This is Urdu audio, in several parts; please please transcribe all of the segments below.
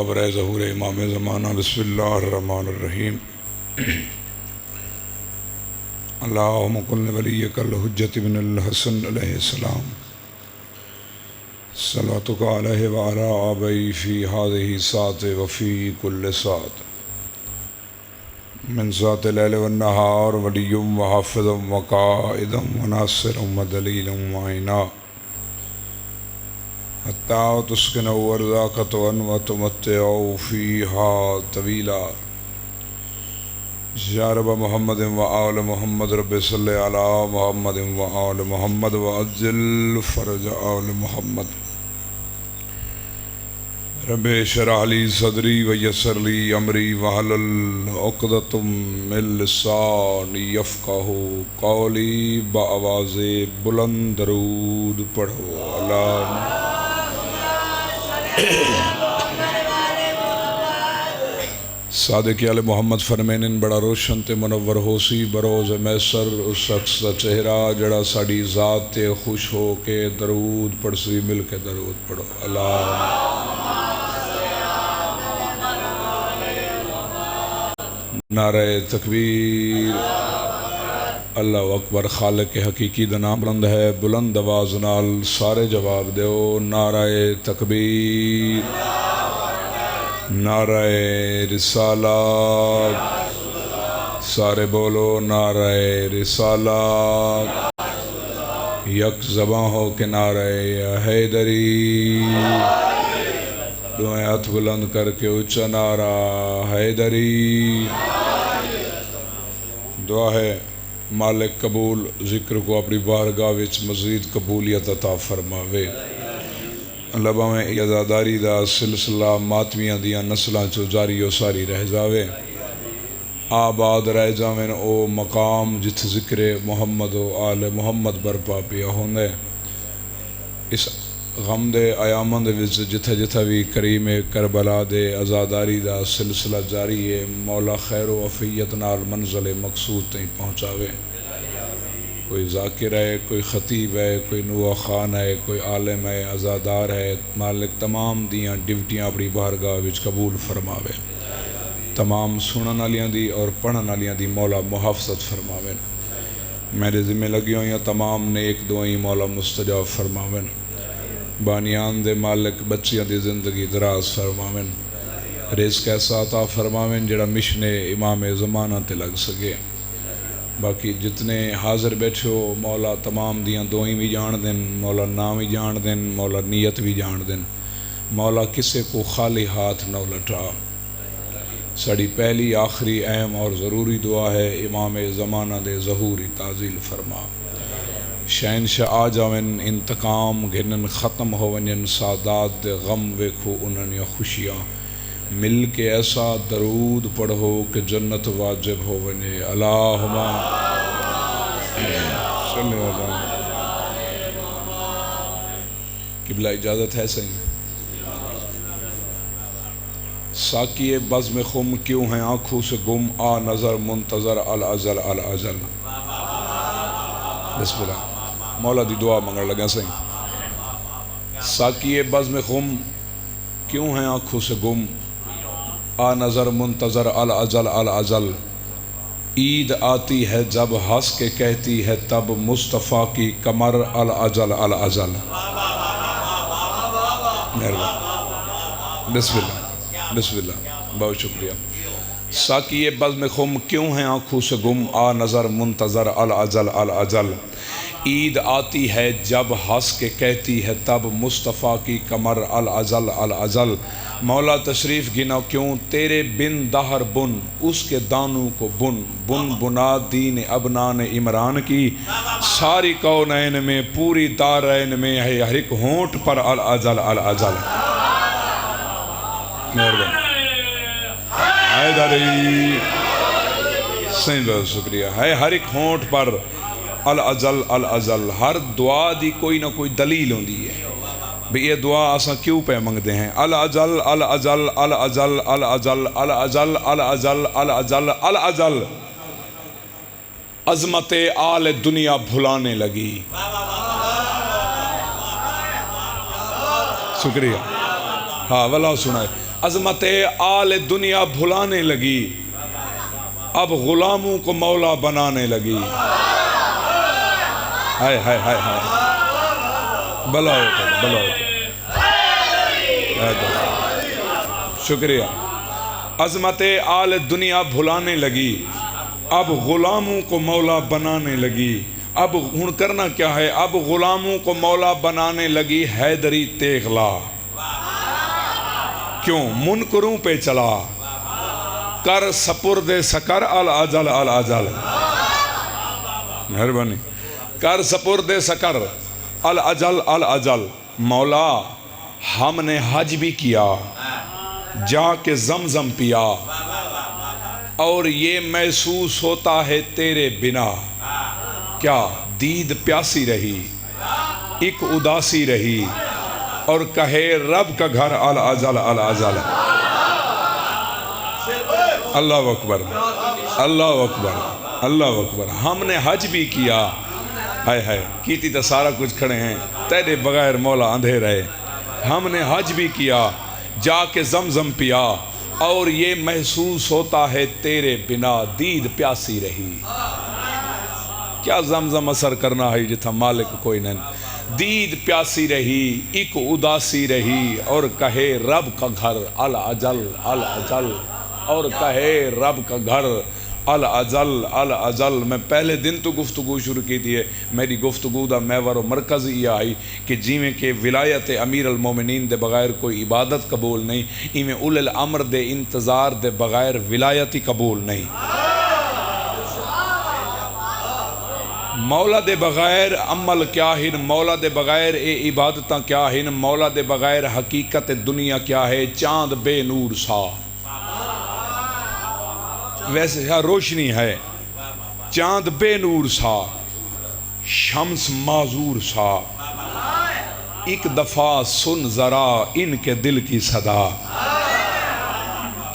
برائے ظہور امام زمانہ بسم اللہ الرحمن الرحیم اللہم کن ولیک الحجت بن الحسن علیہ السلام صلواتک علیہ وعلا آبئی فی ہذہ ساعت وفی کل ساعت من ذات اللیل والنہار ولی وحافظ وقائد وناصر ودلیل وعینا حتیٰ تسکنوا ارضاک وتمتعوا فیہا طویلا یا رب محمد و آل محمد رب صلی علی محمد و آل محمد وعجل فرج آل محمد رب اشرح لی صدری ویسر لی امری واحلل عقدۃ من لسانی یفقہوا قولی بآواز بلند درود پڑھو اللہم صادق آل محمد فرمینن بڑا روشن تے منور ہو سی بروز میسر اس شخص دا چہرہ جڑا ساڑی ذات تے خوش ہو کے درود پڑھ سی مل کے درود پڑھو اللہ نعرہ تکبیر اللہ اکبر خالق حقیقی دا نام بلند ہے بلند آواز نال سارے جواب دیو نعرہ تکبیر نعرہ رسالات سارے بولو نعرہ رسالات یک زباں ہو کے نعرہ حیدری دعائیں ہاتھ بلند کر کے اونچا نعرہ حیدری دعا ہے مالک قبول ذکر کو اپنی بارگاہ وچ مزید قبولیت عطا فرماوے اللہ باویں عزاداری دا سلسلہ ماتمیاں دیاں نسلاں چو جاری و ساری رہ جاوے آباد رہ جاویں او مقام جت ذکر محمد و آل محمد برپا پیا ہوندے اس غم دے ایامن دے وچ جتھے جتھے بھی کریم کربلا دے عزاداری دا سلسلہ جاری ہے مولا خیر و عفیت نال منزل مقصود تئیں پہنچاوے کوئی ذاکر ہے کوئی خطیب ہے کوئی نوح خان ہے کوئی عالم ہے عزادار ہے مالک تمام دیاں ڈیوٹیاں اپنی بارگاہ وچ قبول فرماوے تمام سنن والیاں دی اور پڑھن والیاں دی مولا محافظت فرماوے میرے ذمہ لگی ہوئیاں تمام نیک دعائیں مولا مستجاب فرماوے بانیان دے مالک بچیاں دی زندگی دراز فرماوے رزق ایسا عطا فرماوے جڑا مشن امام زمانہ تے لگ سکے باقی جتنے حاضر بیٹھے ہو مولا تمام دیاں دعائیں بھی جان دیں مولا نام بھی جان دیں مولا نیت بھی جان دیں مولا کسے کو خالی ہاتھ نہ لٹا ساڑی پہلی آخری اہم اور ضروری دعا ہے امام زمانہ دے ظہوری تعزیل فرما شہنشاہ آ جاویں انتقام گھنن ختم ہو ونین سادات دے غم ویکھو انن یا خوشیاں مل کے ایسا درود پڑھو کہ جنت واجب ہو ونجے اللہم صلی اللہ قبلہ اجازت ہے صحیح ساکی بزم خم کیوں ہیں آنکھوں سے گم آ نظر منتظر الازل الازل بسم اللہ مولا دی دعا منگر لگا صحیح ساکی بزم خم کیوں ہیں آنکھوں سے گم آ نظر منتظر الازل الازل عید آتی ہے جب ہنس کے کہتی ہے تب مصطفیٰ کی کمر الازل الازل بسم اللہ بسم اللہ بہت شکریہ ساکی بزم خم کیوں ہیں آنکھوں سے گم آ نظر منتظر الازل الازل عید آتی ہے جب ہنس کے کہتی ہے تب مصطفیٰ کی کمر الازل الازل مولا تشریف گنا کیوں تیرے بن دہر بن اس کے دانوں کو بن بن بنا دین ابنان عمران کی ساری کونین میں پوری دارین میں ہے ہر ایک ہونٹ پر الازل الازل حیدری صحیح بہت شکریہ ہے ہر ایک ہونٹ پر الازل الازل ہر دعا دی کوئی نہ کوئی دلیل ہوندی ہے بھی یہ دعا آساں کیوں پہ منگتے ہیں الازل الازل الازل الازل الازل الازل الازل الازل عظمت آل دنیا بھلانے لگی شکریہ ہاں والا سنائے عظمت آل دنیا بھلانے لگی، اب غلاموں کو مولا بنانے لگی۔ ہائے ہائے ہائے ہائے، بلا ہوتا ہے، بلا ہوتا ہے۔ شکریہ۔ عظمت آل دنیا بھلانے لگی، اب غلاموں کو مولا بنانے لگی۔ اب ہن کرنا کیا ہے؟ اب غلاموں کو مولا بنانے لگی حیدری تیغلا۔ کیوں؟ منکروں پہ چلا، کر سپرد سکر العجل العجل، مہربانی، کر سپرد سکر العجل العجل۔ مولا ہم نے حج بھی کیا، جا کے زمزم پیا، اور یہ محسوس ہوتا ہے تیرے بنا، کیا دید پیاسی رہی، ایک اداسی رہی، اور کہے رب کا گھر العجل العجل۔ اللہ اکبر، اللہ اکبر، اللہ اکبر۔ ہم نے حج بھی کیا، ہائے ہائے، کیتی تو سارا کچھ کھڑے ہیں، تیرے بغیر مولا اندھے رہے۔ ہم نے حج بھی کیا، جا کے زمزم پیا، اور یہ محسوس ہوتا ہے تیرے بنا، دید پیاسی رہی۔ کیا زمزم اثر کرنا ہے جتھا مالک کوئی نہیں۔ دید پیاسی رہی، ایک اداسی رہی، اور کہے رب کا گھر العجل العجل، اور کہے رب کا گھر العجل العجل۔ میں پہلے دن تو گفتگو شروع کی تھی، میری گفتگو دا محور و مرکز یہ آئی کہ جیویں کہ ولایت امیر المومنین دے بغیر کوئی عبادت قبول نہیں، ایویں اول الامر دے انتظار دے بغیر ولایت ہی قبول نہیں۔ مولا دے بغیر عمل کیا ہن، مولا دے بغیر اے عبادتاں کیا ہن، مولا دے بغیر حقیقت دنیا کیا ہے۔ چاند بے نور سا، ویسے روشنی ہے، چاند بے نور سا، شمس معذور سا، ایک دفعہ سن ذرا ان کے دل کی صدا،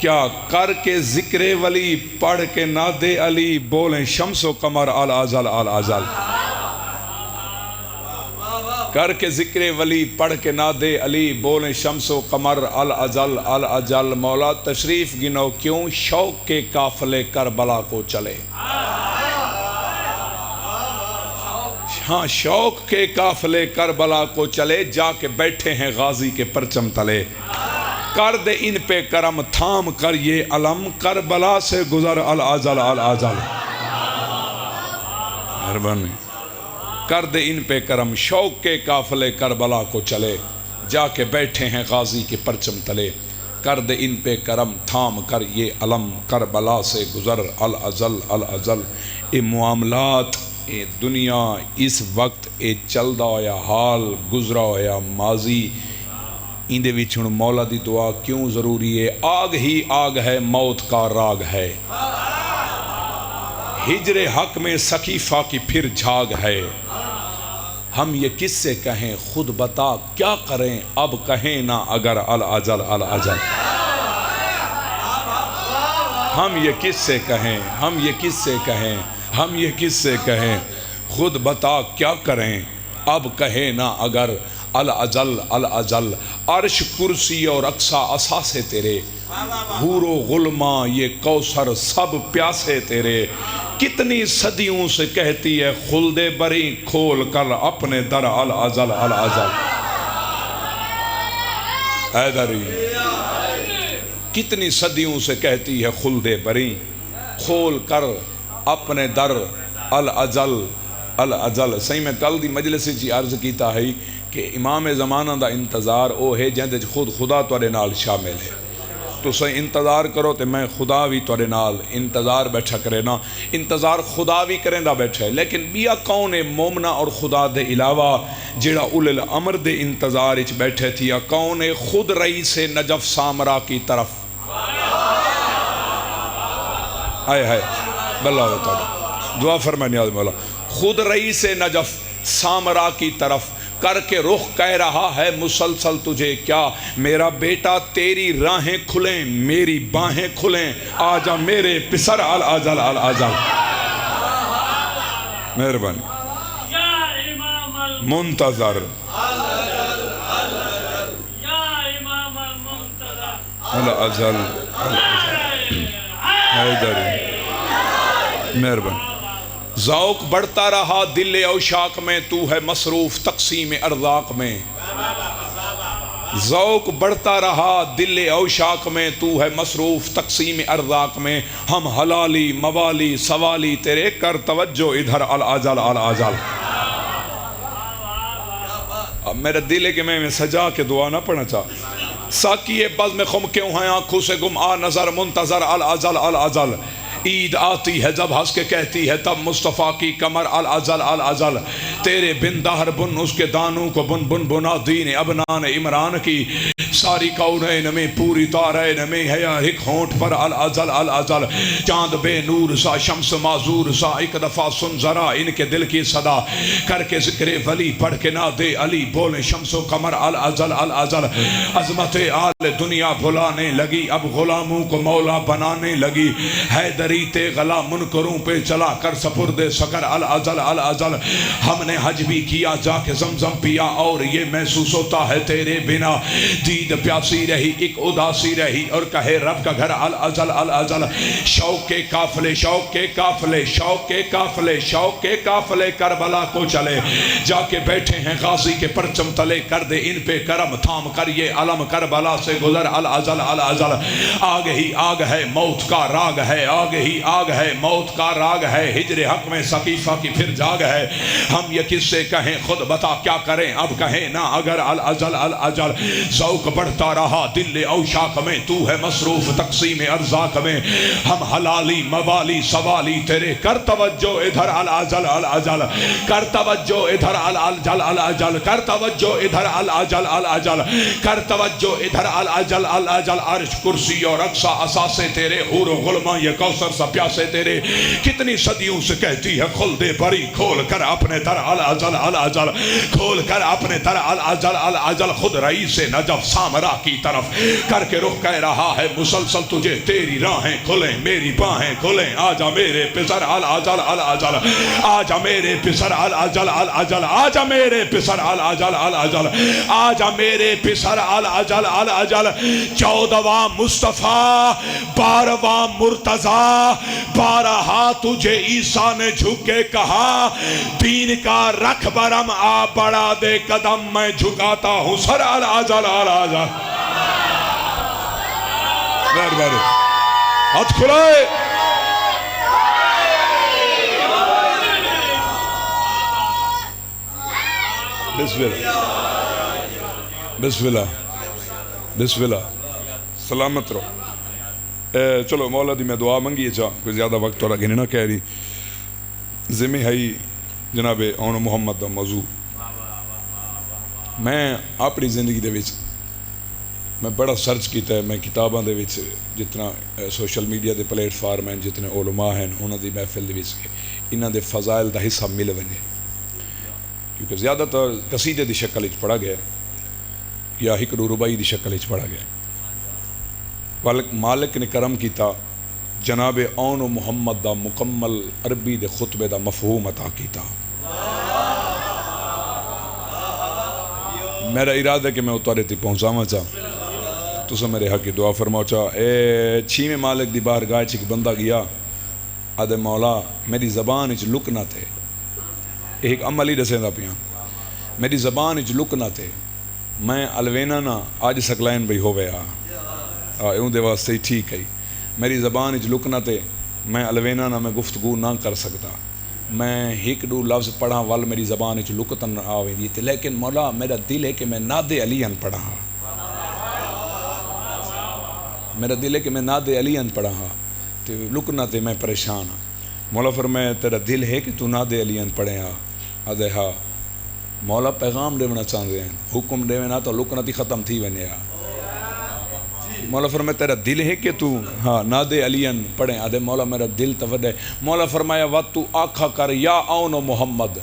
کیا کر کے ذکر ولی پڑھ کے نادے علی، بولیں شمس و قمر العجل العجل۔ کر کے ذکر ولی پڑھ کے نادے علی، بولیں شمس و قمر العجل العجل۔ مولا تشریف گنو کیوں شوق کے قافلے کربلا کو چلے۔ ہاں، شوق کے قافلے کربلا کو چلے، جا کے بیٹھے ہیں غازی کے پرچم تلے۔ کر دے ان پہ کرم، تھام کر یہ علم، کربلا سے گزر العجل العجل۔ مہربانی، کر دے ان پہ کرم، شوق کے قافلے کربلا کو چلے، جا کے بیٹھے ہیں غازی کے پرچم تلے۔ کر دے ان پہ کرم، تھام کر یہ علم، کربلا سے گزر العجل العجل۔ اے معاملات، اے دنیا اس وقت، اے چلدا ہویا حال، گزرا ہویا ماضی، اندے وچ ہن مولا دی دعا کیوں ضروری ہے؟ آگ ہی آگ ہے، موت کا راگ ہے، ہجر حق میں سقیفہ کی پھر جھاگ ہے۔ ہم یہ کس سے کہیں، خود بتا کیا کریں، اب کہیں نہ اگر العجل العجل۔ ہم یہ کس سے کہیں، ہم یہ کس سے کہیں، ہم یہ کس سے کہیں، خود بتا کیا کریں، اب کہیں نہ اگر العجل العجل۔ عرش کرسی اور اقصا اثاثے تیرے، حور و غلماں یہ کوثر سب پیاسے تیرے۔ کتنی صدیوں سے کہتی ہے خلد بری، کھول کر اپنے در العجل العجل۔ حیدری، کتنی صدیوں سے کہتی ہے خلد بری، کھول کر اپنے در العجل العجل۔ صحیح میں کل دی مجلس جی عرض کیتا ہے کہ امام زمانہ دا انتظار او ہے جہاں خود خدا توڑے نال شامل ہے۔ تو سہی انتظار کرو تے میں خدا بھی توڑے نال انتظار بیٹھا کرے نا، انتظار خدا بھی کریں دا بیٹھا ہے۔ لیکن بیا کون ہے مومنہ اور خدا دے علاوہ جیڑا اول الامر دے انتظار اچ بیٹھے تھی، یا کون ہے خود رئیس نجف سامرا کی طرف۔ آئے ہائے، بلہ ہوتا ہے، دعا فرمائے نیاز مولا۔ خود رئیس نجف سامرا کی طرف کر کے رخ کہہ رہا ہے مسلسل تجھے، کیا میرا بیٹا تیری راہیں کھلیں، میری باہیں کھلیں، آجا میرے پسر العجل العجل۔ مہربانی، منتظر، الازل حیدری مہربان ذوق بڑھتا رہا دل اوشاق میں تو ہے مصروف تقسیم ارزاق میں ذوق بڑھتا رہا دل اوشاق میں تو ہے مصروف تقسیم ارزاق میں ہم حلالی موالی سوالی تیرے کر توجہ ادھر العجل العجل اب میرا دل ہے کہ میں سجا کے دعا نہ پڑھنا چاہ ساکی بز میں خم کیوں ہیں آنکھوں سے گم آ نظر منتظر العجل العجل عید آتی ہے جب ہنس کے کہتی ہے تب مصطفیٰ کی کمر العجل العجل تیرے بن دہر بن اس کے دانوں کو بن بن بنا دین ابنان عمران کی ساری کونین میں پوری تارین میں ہے ایک ہونٹ پر العجل العجل چاند بے نور سا شمس معذور سا ایک دفعہ سن ذرا ان کے دل کی صدا کر کے ذکر ولی پڑھ کے نہ دے علی بولے شمس و قمر العجل العجل عظمت آل دنیا بھلانے لگی اب غلاموں کو مولا بنانے لگی حیدری تے غلا منکروں پہ چلا کر سپرد سکر العجل العجل ہم نے حج بھی کیا جا کے زمزم پیا اور یہ محسوس ہوتا ہے تیرے بنا دید پیاسی رہی ایک اداسی رہی اور کہے رب کا گھر العجل العجل شوق کے قافلے شوق کے قافلے شوق کے قافلے شوق کے قافلے کربلا کو چلے جا کے بیٹھے ہیں غازی کے پرچم تلے کر دے ان پہ کرم تھام کر یہ علم کربلا سے گزر العجل العجل آگ ہی آگ ہے موت کا راگ ہے آگ ہی آگ ہے موت کا راگ ہے ہجر حق میں ثقیفہ کی پھر جاگ ہے ہم یہ کس سے کہیں خود بتا کیا کریں اب کہیں نہ اگر العجل العجل ذوق بڑھتا رہا دل اوشاق میں تو ہے مصروف تقسیم ارزاق میں ہم حلالی موالی سوالی تیرے کر توجہ ادھر العجل العجل کر توجہ ادھر العجل العجل کر توجہ ادھر العجل العجل کر توجہ ادھر العجل العجل عرش کرسی اور اقصا اساسے تیرے حور و غلماں یہ کوثر سا پیاسے تیرے کتنی صدیوں سے کہتی ہے خلد بری کھول کر اپنے در العجل العجل کھول کر اپنے در العجل العجل خود رئیس نجف سامرا کی طرف کر کے رخ کہہ رہا ہے مسلسل تجھے تیری راہیں کھلیں میری باہیں کھلیں آجا میرے پسر العجل العجل آجا میرے پسر العجل العجل آجا میرے پسر العجل العجل آجا میرے پسر العجل العجل 14واں مصطفیٰ 12واں مرتضیٰ 12 تجھے عیسیٰ نے جھک کے کہا دین کا رکھ برم آ بڑھا دے قدم میں جھکاتا ہوں سر العجل العجل مہربانی ہاتھ کھلائے بسم اللہ بسم اللہ بسم اللہ سلامت رہو چلو مولا دی میں دعا منگی چاہ کوئی زیادہ وقت توڑا گھنے نہ کہہ رہی ذمہ ہے جناب اون محمد دا موضوع میں اپنی زندگی دے وچ میں بڑا سرچ کیتا ہے میں کتاباں دے وچ جتنا سوشل میڈیا دے پلیٹ فارم ہیں جتنے علماء ہیں انہاں دی محفل دے وچ انہاں دے فضائل دا حصہ مل ونے کیونکہ زیادہ تر قصیدے دی شکل وچ پڑھا گیا یا ہکڑو ربائی دی شکل وچ پڑھا گیا مالک نے کرم کیتا جناب اون محمد دا مکمل عربی دے خطبے دا مفہوم عطا کیتا میرا ارادہ ہے کہ میں اتارے تھی پہنچاواں چاہ تو سا میرے حق کی دعا فرماؤ چاہ چھیمیں مالک دی بارگاہ چھ بندہ گیا آدھے مولا میری زبان اچھ لک نہ تھے ایک عملی دسیں دا پیاں میری زبان اچھ لک نہ تھے میں الوینہ نہ آج سکلائن بھئی ہو گیا اون دے واسطے ٹھیک ہے میری زبان اچھ لک نہ تھے میں الوینہ نہ میں گفتگو نہ کر سکتا میں ایک دو لفظ پڑھا وال میری زبان اچھ لکتن آوے دی تھی لیکن مولا میرا دل ہے کہ میں ناد علیان پڑھا میرا دل ہے کہ میں ناد علیان پڑھا تو لکنا تے میں پریشان مولا فرمایا تیرا دل ہے کہ تو ناد علیان پڑھے آدھے ہاں مولا پیغام دیونا چاہتے ہیں حکم دیونا تو لکنا تی ختم تھی ونے مولا فرمایا تیرا دل ہے کہ تو ہاں ناد علیان پڑھیں آدھے مولا میرا دل تو وڈے مولا فرمایا وقت تو آکھا کر یا اون محمد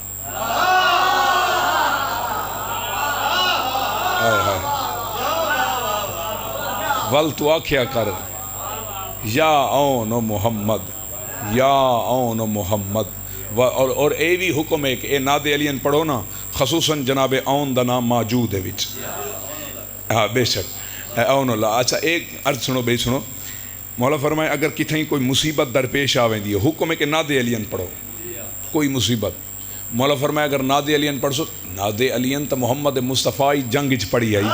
ول تو آکھیا کر یا اون محمد یا اون محمد اور اے بھی حکم ہے کہ اے ناد علیان پڑھو نا خصوصاً جناب اون دا نام موجود ہے وچ ہاں بے شک اون اللہ. اچھا ایک عرض سنو بھائی سنو. مولا فرمائے اگر کتھیں کوئی مصیبت درپیش آویں دی حکم ہے کہ ناد علین پڑھو کوئی مصیبت. مولا فرمائے اگر ناد علین پڑھ سو ناد علین تو محمد مصطفیٰ جنگ چ پڑھی آئی.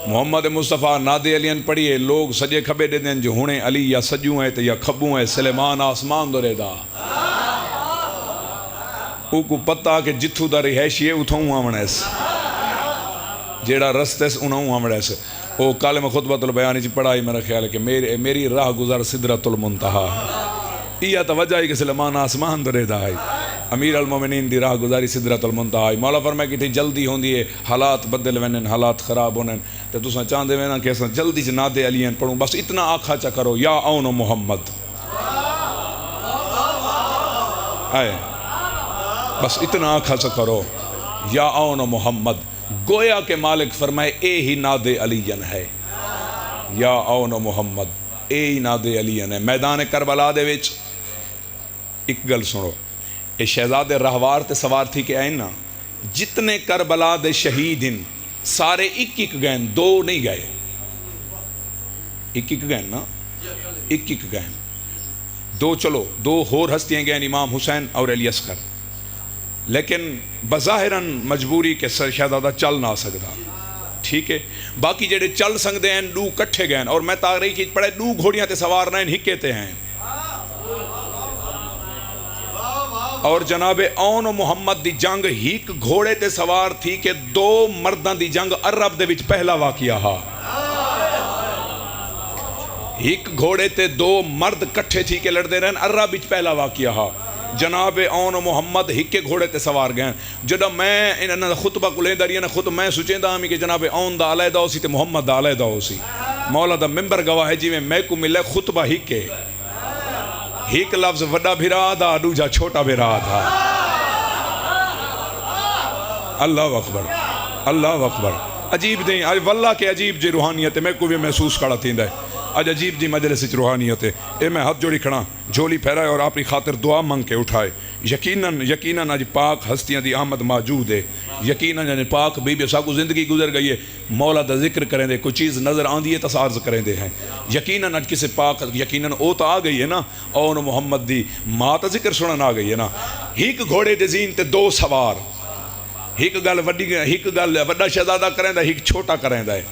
محمد مصطفیٰ ناد علین پڑھیے لوگ سجے کھبے دے دیں جو ہونے علی یا سجوں ہے یا کھبوں ہے سلیمان آسمان دورے دا او کو پتہ کہ جتھو دا رہائشی ہے اتھوں آمنا اس جیڑا رستے سے انہوں آمنا اس. او کالم خطبۃ البیانی چی پڑھائی میرا خیال ہے کہ میری راہ گزار سدرۃ المنتہا یہ تو وجہ ہے کہ سلیمان آسمان دورے دا ہے. امیر المومنین دی راہ گزاری سدرۃ المنتہا. مولا فرمائے کہ تھی جلدی ہوندی ہے حالات بدل وینن حالات خراب ہونے تو تساں چاندے وینا کہ اساں جلدی سے ناد علین پڑھوں بس اتنا آکھا چا کرو یا اون محمد آئے بس اتنا آکھا چا کرو یا اون محمد. گویا کہ مالک فرمائے اے ہی ناد علین ہے یا اون محمد اے ہی ناد علین ہے. میدان کربلا دے وچ ایک گل سنو اے شہزادے رہوار تے سوار تھی کہ آئین نا جتنے کربلا دے شہید ہیں سارے ایک ایک گئن دو نہیں گئے ایک ایک گئن نا ایک ایک گئن دو چلو دو ہور ہستیاں گئن امام حسین اور علی اصغر لیکن بظاہراً مجبوری کے سر شہزادہ چل نہ سکتا ٹھیک ہے. باقی جڑے چل سکتے ہیں دو کٹھے گئن اور میں تاریخ کی پڑھے دو گھوڑیاں تے سوار نہ ہکے تے ہیں اور جناب اون محمد دی جنگ ہیک گھوڑے تے سوار تھی کہ دو مرداں دی جنگ عرب دے وچ پہلا واقعہ ہا. ہیک گھوڑے تے دو مرد کٹھے تھی کہ لڑ دے رہن عرب وچ پہلا واقعہ ہا. جناب اون محمد ہکے گھوڑے تے سوار گئے. جدہ میں انہاں خطبہ کو لیں داری خود میں سوچیں دا ہمیں کہ جناب اون دا علیحدہ ہو سی تے محمد دا علیحدہ ہو سی. مولا دا ممبر گواہ ہے جی میں کو ملے خطبہ ہکے ایک لفظ وڈا بھرا دا دوجا چھوٹا بھرا تھا. اللہ اکبر اللہ اکبر. عجیب دیں آج واللہ کے عجیب جی روحانیت ہے میں کو بھی محسوس کرا تھیندا ہے آج عجیب جی مجلس وچ روحانیت ہے. اے میں ہاتھ جوڑی کھڑا جھولی پھیرائے اور اپنی خاطر دعا منگ کے اٹھائے. یقیناً آج پاک ہستیاں دی آمد موجود ہے. یقیناً پاک بی بی ساکو زندگی گزر گئی ہے مولا دا ذکر کریں دے کوئی چیز نظر آندی ہے تسارز کریں دے ہیں. یقیناً آج کسی پاک یقیناً او تو آ گئی ہے نا اون محمد دی ماں تا ذکر سنن آ گئی ہے نا. ہیک گھوڑے دے زین تے دو سوار ہیک گل وڈا شہزادہ کریں دا ہیک چھوٹا کریں دا ہے.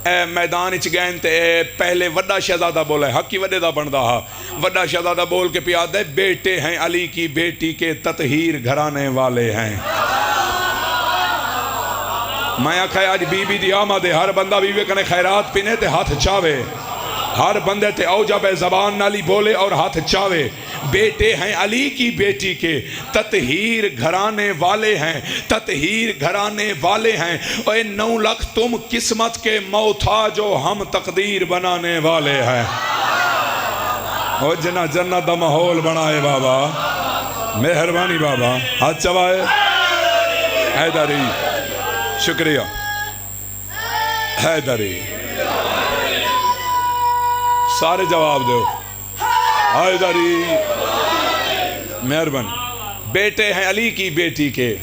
اے میدان اچ گئن تے پہلے وڈا شہزادہ بولا ہے حقی وڈے دا بندہ ہا. وڈا شہزادہ بول کے پیا دے بیٹے ہیں علی کی بیٹی کے تطہیر گھرانے والے ہیں. میں آکھا آج بی بی دی آمد ہے ہر بندہ بی بی کنے خیرات پینے تے ہاتھ چاوے ہر بندے تے اوجب زبان نالی بولے اور ہاتھ چاوے. بیٹے ہیں علی کی بیٹی کے تطہیر گھرانے والے ہیں تطہیر گھرانے والے ہیں. اے 9 لاکھ تم قسمت کے موتھا جو ہم تقدیر بنانے والے ہیں. او جنہ جنت دا ماحول بنائے بابا مہربانی بابا ہاتھ چوائے حیدری شکریہ حیدری سارے جواب دو حیدری مہربانی. بیٹے ہیں علی کی بیٹی کے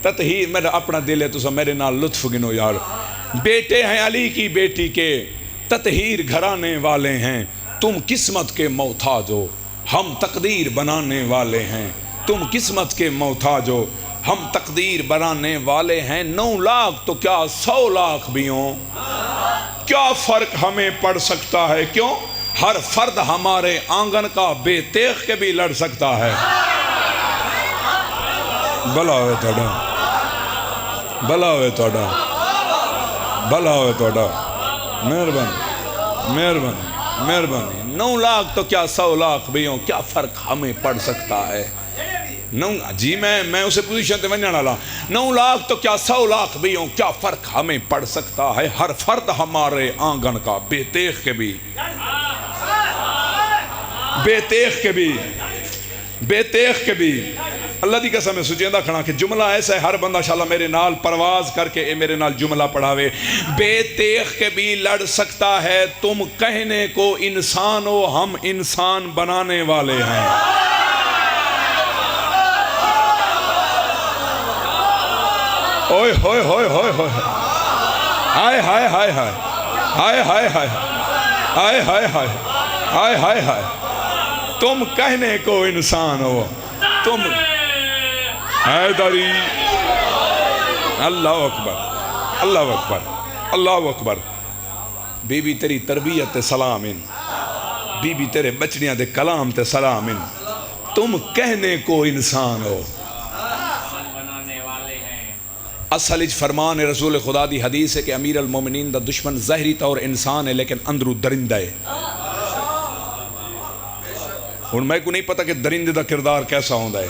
تطہیر میرا اپنا دل ہے تو میرے نال لطف گنو یار. بیٹے ہیں علی کی بیٹی کے تطہیر گھرانے والے ہیں تم قسمت کے محتاج ہو ہم تقدیر بنانے والے ہیں. تم قسمت کے محتاج ہو ہم تقدیر بنانے والے ہیں. 9 لاکھ تو کیا 100 لاکھ بھی ہوں کیا فرق ہمیں پڑ سکتا ہے. کیوں ہر فرد ہمارے آنگن کا بے تیغ کے بھی لڑ سکتا ہے. بھلا ہوئے توڑا بھلا ہوئے توڑا بھلا ہوئے توڑا. مہربانی مہربانی مہربانی. 9 لاکھ تو کیا 100 لاکھ بھی ہوں کیا فرق ہمیں پڑ سکتا ہے. جی میں اسے پوزیشن تے ونجن والا 9 لاکھ تو کیا 100 لاکھ بھی ہوں کیا فرق ہمیں پڑ سکتا ہے. ہر فرد ہمارے آنگن کا بے تیغ کے بھی بے تیغ کے بھی بے تیغ کے بھی. اللہ دی قسم میں سجیندہ کھڑا کہ جملہ ایسا ہے ہر بندہ انشاءاللہ میرے نال پرواز کر کے میرے نال جملہ پڑھاوے. بے تیغ کے بھی لڑ سکتا ہے تم کہنے کو انسان ہو ہم انسان بنانے والے ہیں. اوئے ہوئے ہوئے ہوئے ہوئے ہائے ہائے ہائے ہائے ہائے ہائے ہائے ہائے ہائے ہائے ہائے ہائے ہائے تم کہنے کو انسان ہو تم حیدری اللہ اکبر اللہ اکبر اللہ اکبر بی بی تیری تربیت تے سلام ان بی بی تیرے بچڑیاں دے کلام تے سلام ان تم کہنے کو انسان ہو اصل اچ فرمان رسول خدا دی حدیث ہے کہ امیر المومنین دا دشمن ظاہری طور انسان ہے لیکن اندرو درندہ ہے اور میں کو نہیں پتا کہ درندے دا کردار کیسا ہوندہ ہے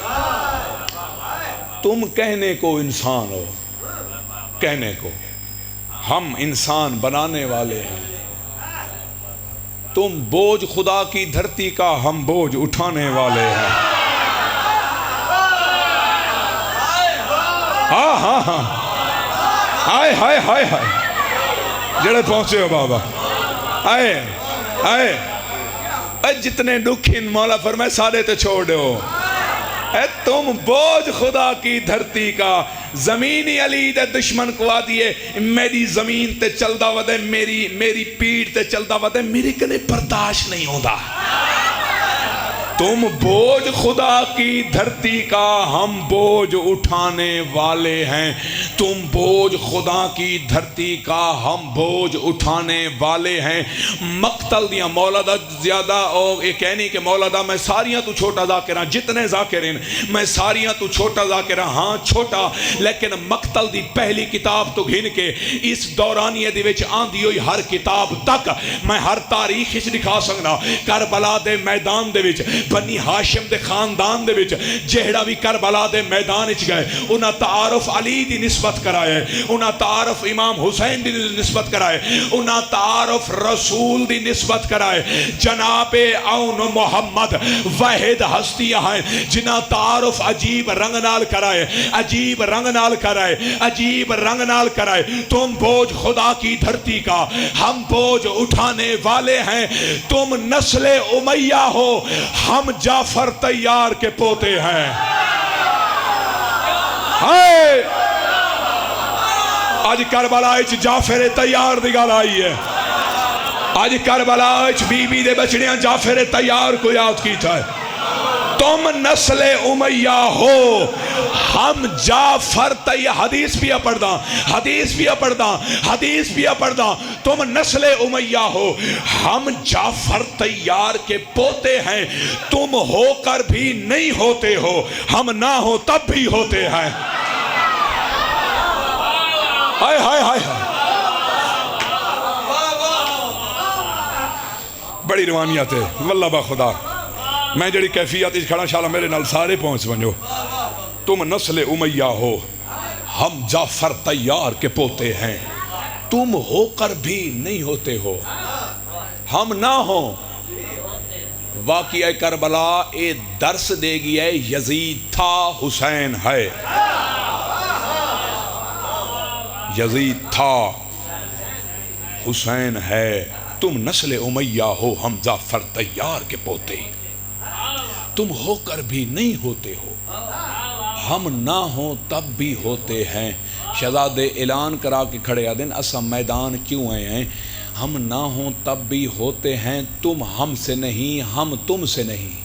تم کہنے کو انسان ہو کہنے کو ہم انسان بنانے والے ہیں تم بوجھ خدا کی دھرتی کا ہم بوجھ اٹھانے والے ہیں ہاں ہاں ہاں ہائے ہائے ہائے ہائے جڑے پہنچے ہو بابا آئے آئے اے جتنے دکھن مولا فرمائے سارے تے چھوڑ دے ہو اے تم بوجھ خدا کی دھرتی کا زمینی علی دے دشمن کو آدھیے میری زمین تے چل دا ودے میری پیڑ تے چل دا ودے میری کنے برداشت نہیں ہوندہ تم بوجھ خدا کی دھرتی کا ہم بوجھ اٹھانے والے ہیں تم بوجھ خدا کی دھرتی کا ہم بوجھ اٹھانے والے ہیں مقتل دیا مولا دا زیادہ یہ کہنی کہ مولا دا میں ساریاں تو چھوٹا ذاکرہ جتنے ذاکرین میں ساریاں تو چھوٹا ذاکرہ ہاں چھوٹا لیکن مقتل دی پہلی کتاب تو گھن کے اس دورانیے دی وچ آندھی ہوئی ہر کتاب تک میں ہر تاریخ اس دکھا سکنا کربلا دے میدان دے وچ بنی ہاشم دے خاندان دے وچ جہڑا بھی کربلا دے میدان اچ گئے انہاں تعارف علی دی نسبت کرائے انہاں تعارف امام حسین دی نسبت کرائے انہاں تعارف رسول دی نسبت کرائے جناب اون محمد واحد ہستیاں ہیں جنہاں تعارف عجیب رنگ نال کرائے عجیب رنگ نال کرائے عجیب رنگ نال کرائے تم بوجھ خدا کی دھرتی کا ہم بوجھ اٹھانے والے ہیں تم نسل امیہ ہو ہم جعفر تیار کے پوتے ہیں ہائے آج کربلا اچ جعفر تیار دی گل آئی ہے آج کربلا اچ بی بی دے بچڑیاں جعفر تیار کو یاد کیتا ہے تم نسل امیہ ہو ہم جعفر تیار حدیث بھی پڑھدا حدیث بھی پڑھدا حدیث بھی پڑھدا تم نسل امیہ ہو ہم جعفر تیار کے پوتے ہیں تم ہو کر بھی نہیں ہوتے ہو ہم نہ ہو تب بھی ہوتے ہیں ہائے ہائے ہائے بڑی روانیت ہے واللہ با خدا میں جڑی کیفیت اس کھڑا شالا میرے نال سارے پہنچ بنجو تم نسل امیہ ہو ہم جعفر تیار کے پوتے ہیں تم ہو کر بھی نہیں ہوتے ہو ہم نہ ہو واقعہ کربلا اے درس دے گی ہے یزید تھا حسین ہے یزید تھا حسین ہے تم نسل امیہ ہو ہم جعفر تیار کے پوتے تم ہو کر بھی نہیں ہوتے ہو ہم نہ ہوں تب بھی ہوتے ہیں شہزادے اعلان کرا کے کھڑے آدن اسا میدان کیوں آئے ہیں ہم نہ ہوں تب بھی ہوتے ہیں تم ہم سے نہیں ہم تم سے نہیں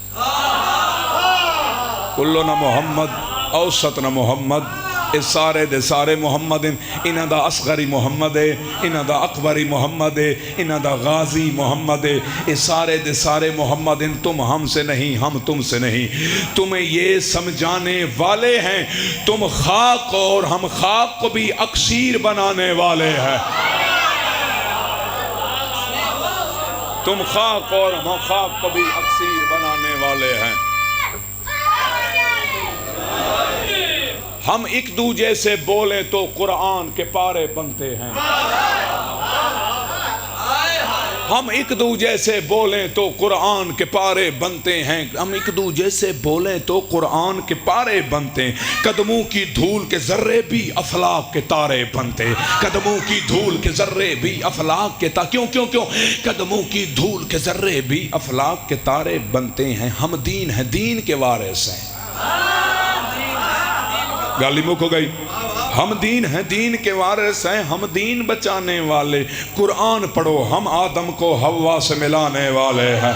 کلنا محمد اوسطنا محمد اس سارے دے سارے محمد انہاں دا اصغری محمد ہے انہاں دا اکبری محمد ہے انہاں دا غازی محمد ہے اس سارے دے سارے محمد تم ہم سے نہیں ہم تم سے نہیں تمہیں یہ سمجھانے والے ہیں تم خاک اور ہم خاک کو بھی اکسیر بنانے والے ہیں تم خاک اور ہم خاک کو بھی اکسیر بنانے والے ہیں ہم ایک دوجے سے بولیں تو قرآن کے پارے بنتے ہیں ہم ایک دوجے سے بولیں تو قرآن کے پارے بنتے ہیں ہم ایک دوجے سے بولیں تو قرآن کے پارے بنتے ہیں قدموں کی دھول کے ذرے بھی افلاک کے تارے بنتے قدموں کی دھول کے ذرے بھی افلاک کے تارے کیوں قدموں کی دھول کے ذرے بھی افلاک کے تارے بنتے ہیں ہم دین ہیں دین کے وارث ہیں گالی مک ہو گئی ہم دین ہیں، دین کے وارث ہیں، ہم دین بچانے والے. قرآن پڑھو، ہم آدم کو حوا سے ملانے والے ہیں.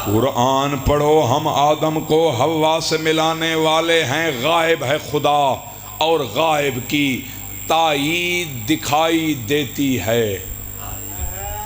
قرآن پڑھو، ہم آدم کو حوا سے ملانے والے ہیں. غائب ہے خدا اور غائب کی تائید دکھائی دیتی ہے.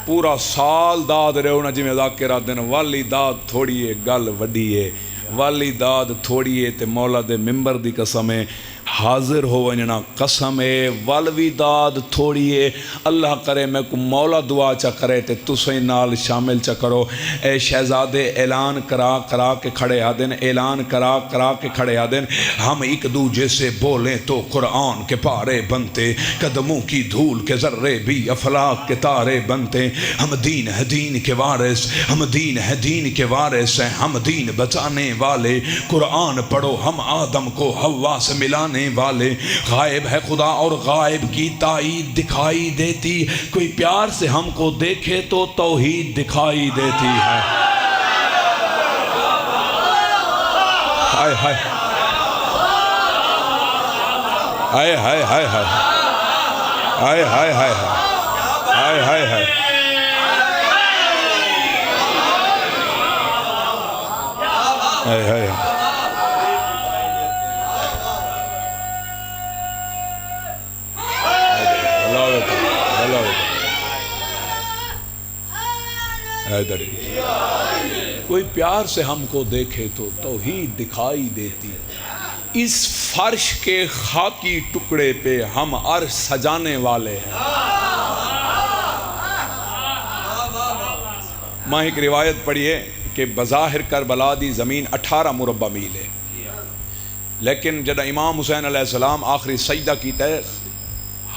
پورا سال داد رہو نا جی میں ذاکرہ دن والی داد تھوڑی ہے گل وڈی ہے، والی داد تھوڑی ہے تے مولا دے ممبر دی قسم ہے حاضر ہو ونجنا قسم ہے. والوی داد تھوڑی ہے، اللہ کرے میں کو مولا دعا چا کرے تے تسیں نال شامل چا کرو. اے شہزادے اعلان کرا کرا کے کھڑے آدن، اعلان کرا کرا کے کھڑے آدن. ہم ایک دوجے سے بولیں تو قرآن کے پارے بنتے، قدموں کی دھول کے ذرے بھی افلاک کے تارے بنتے. ہم دین ہے دین کے وارث، ہم دین ہے دین کے وارث ہیں، ہم دین بچانے والے. قرآن پڑھو، ہم آدم کو حوا سے ملانے والے. غائب ہے خدا اور غائب کی تائید دکھائی دیتی. کوئی پیار سے ہم کو دیکھے تو توحید دکھائی دیتی ہے. ہائے ہائے ہائے ہائے ہائے ہائے ہائے ہائے ہائے ہائے ہائے. ہائے ہائے کوئی پیار سے ہم کو دیکھے تو توحید دکھائی دیتی. اس فرش کے خاکی ٹکڑے پہ ہم عرش سجانے والے ہیں. میں ایک روایت پڑھی ہے کہ بظاہر کربلا دی زمین 18 مربع میل ہے، لیکن جب امام حسین علیہ السلام آخری سجدہ کیتا ہے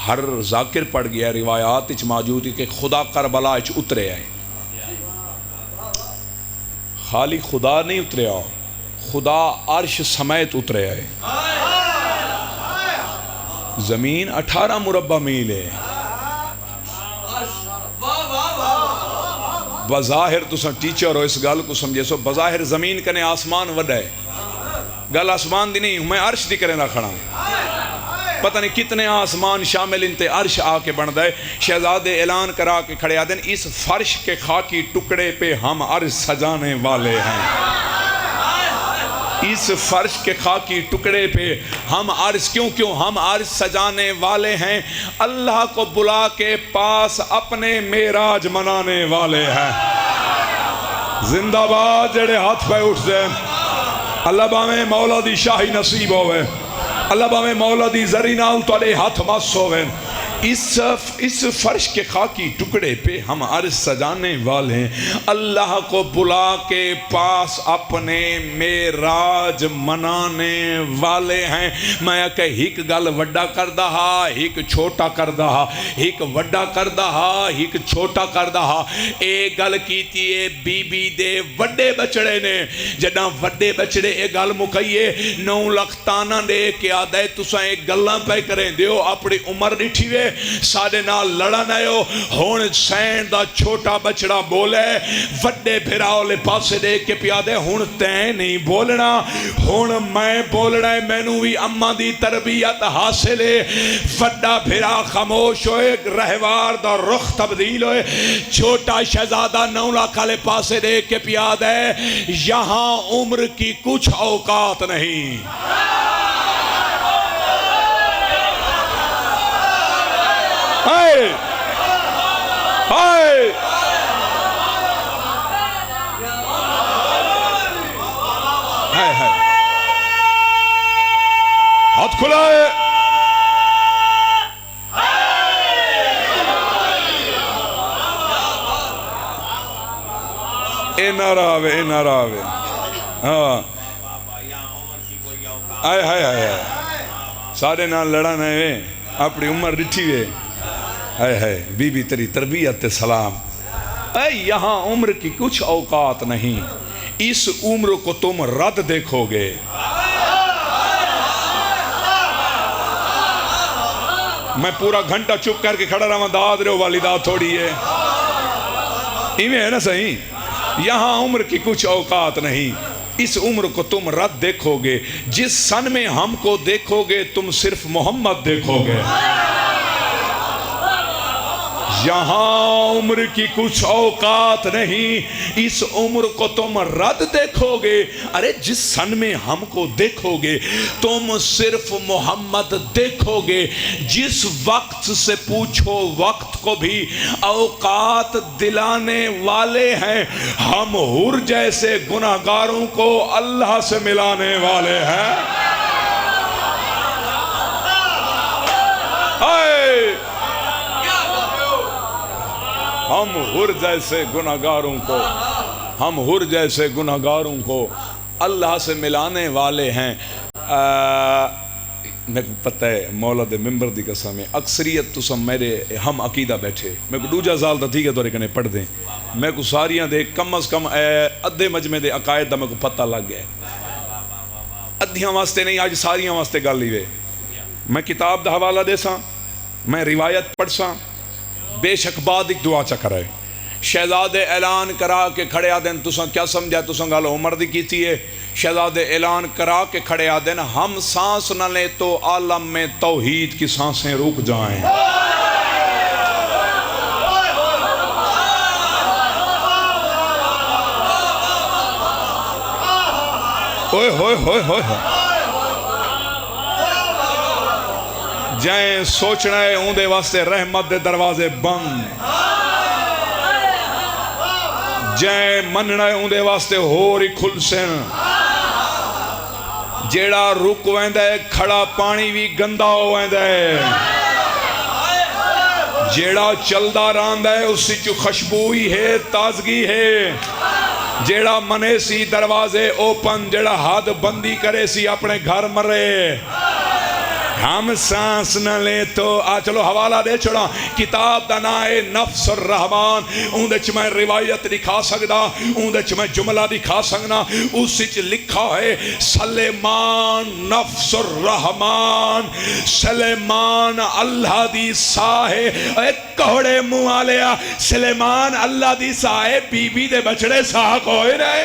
ہر ذاکر پڑھ گیا روایات اچ موجود ہے کہ خدا کربلا اچ اترے آئے. خالی خدا نہیں اترے آؤ، خدا عرش سمیت اترے آئے. زمین 18 مربع میل ہے. بظاہر تو سن ٹیچر ہو اس گل کو سمجھے سو، بظاہر زمین کنے آسمان وڈا ہے، گل آسمان دی نہیں، میں عرش دی کریں نہ کھڑا. پتہ نہیں کتنے آسمان شامل انتے عرش آ کے بن دائے. شہزادے اعلان کرا کے کھڑے آدن اس فرش کے خاکی ٹکڑے پہ ہم عرش سجانے والے ہیں. اس فرش کے خاکی ٹکڑے پہ ہم عرش کیوں ہم عرش سجانے والے ہیں. اللہ کو بلا کے پاس اپنے معراج منانے والے ہیں. زندہ باد جڑے ہاتھ پہ اٹھ دیں. اللہ باویں مولا دی شاہی نصیب ہوئے، اللہ باویں مولا دی زری نال تواڈے ہاتھ مس ہوئے. اس فرش کے خاکی ٹکڑے پہ ہم عرش سجانے والے ہیں. اللہ کو بلا کے پاس اپنے معراج منانے والے ہیں. میں کہ ہک گل وڈا کر دہا ہک چھوٹا کر دہا، ہک وڈا کر دہا ہک چھوٹا کر دہا. اے گل کیتی ہے بی بی دے وڈے بچڑے نے. جداں وڈے بچڑے اے گل مکئیے 9 لکھ تانا دے کے آدھے تساں ایک گلاں پہ کریں دیو اپنی عمر ڈٹھی وے ساڑے نال لڑن آئیو. ہون سین دا چھوٹا بچڑا بولے وڈے بھراؤ لے پاسے دے کے پیادے ہون تین نہیں بولنا، ہون میں بولنا ہے. میں نو بھی اماں دی تربیت حاصل ہے. وڈا بھرا خاموش ہوئے، رہوار دا رخ تبدیل ہوئے. چھوٹا شہزادہ 9 لاکھ لے پاسے دے کے پیادے یہاں عمر کی کچھ اوقات نہیں. ہائے ہائے ہائے ہائے ہاتھ کھلائے. اے ناراوے اے ناراوے. ہاں آئے ہائے ہائے سارے نال لڑا نئے اپنی عمر ڈٹھی وے. ہائے ہائے بی بی تیری تربیت سلام. اے یہاں عمر کی کچھ اوقات نہیں، اس عمر کو تم رد دیکھو گے. میں پورا گھنٹہ چپ کر کے کھڑا رہا داد رہو والی داد تھوڑی ہے ایویں ہے نا صحیح. یہاں عمر کی کچھ اوقات نہیں، اس عمر کو تم رد دیکھو گے، جس سن میں ہم کو دیکھو گے تم صرف محمد دیکھو گے۔ یہاں عمر کی کچھ اوقات نہیں، اس عمر کو تم رد دیکھو گے۔ ارے جس سن میں ہم کو دیکھو گے تم صرف محمد دیکھو گے۔ جس وقت سے پوچھو وقت کو بھی اوقات دلانے والے ہیں، ہم حر جیسے گناہگاروں کو اللہ سے ملانے والے ہیں۔ ہم حر جیسے گناہگاروں کو اللہ سے ملانے والے ہیں۔ میں کو پتہ ہے مولا دے ممبر دی قسم ہے، اکثریت تسم میرے ہم عقیدہ بیٹھے، میں کو دوجا سال تا ٹھیک ہے تو رکھنے پڑھ دیں، میں کو ساریاں دے کم از کم ادھے مجمع دے عقائد دا میں کو پتہ لگ گیا، ادھیاں واسطے نہیں آج ساریاں واسطے گل لیوے۔ میں کتاب دا حوالہ دے ساں، میں روایت پڑھ ساں، بے شک بعد ایک دعا چکر ہے۔ شہزادے اعلان کرا کے کھڑے آدن تساں کیا سمجھا، تساں گل عمر دی کیتی ہے۔ شہزادے اعلان کرا کے کھڑے آدن ہم سانس نہ لیں تو عالم میں توحید کی سانسیں رک جائیں۔ اوئے ہوئے ہوئے ہوئے جائیں سوچنا ہے اوندے واسطے رحمت دے دروازے بند، جائیں مننا ہے اوندے واسطے ہوری کھل سن، جیڑا رک ویندہ ہے کھڑا پانی بھی گندہ ہو ویندہ ہے، جیڑا چلدا راندہ ہے اس سے جو خوشبوئی ہے تازگی ہے، جیڑا منے سی دروازے اوپن، جیڑا حد بندی کرے سی اپنے گھر مرے۔ ہم سانس نہ لیں تو چلو حوالہ دے چھوڑا، کتاب دا نام ہے نفس الرحمان، اوندے چ میں روایت دکھا سکدا، اوندے چ میں جملہ دکھا سکنا، اس وچ لکھا ہے سلیمان نفس الرحمان، سلیمان اللہ دی ساہے، ایک کہڑے منہ آلیا سلیمان اللہ دی ساہے، بی بی دے بچڑے ساہ کوئی رہے۔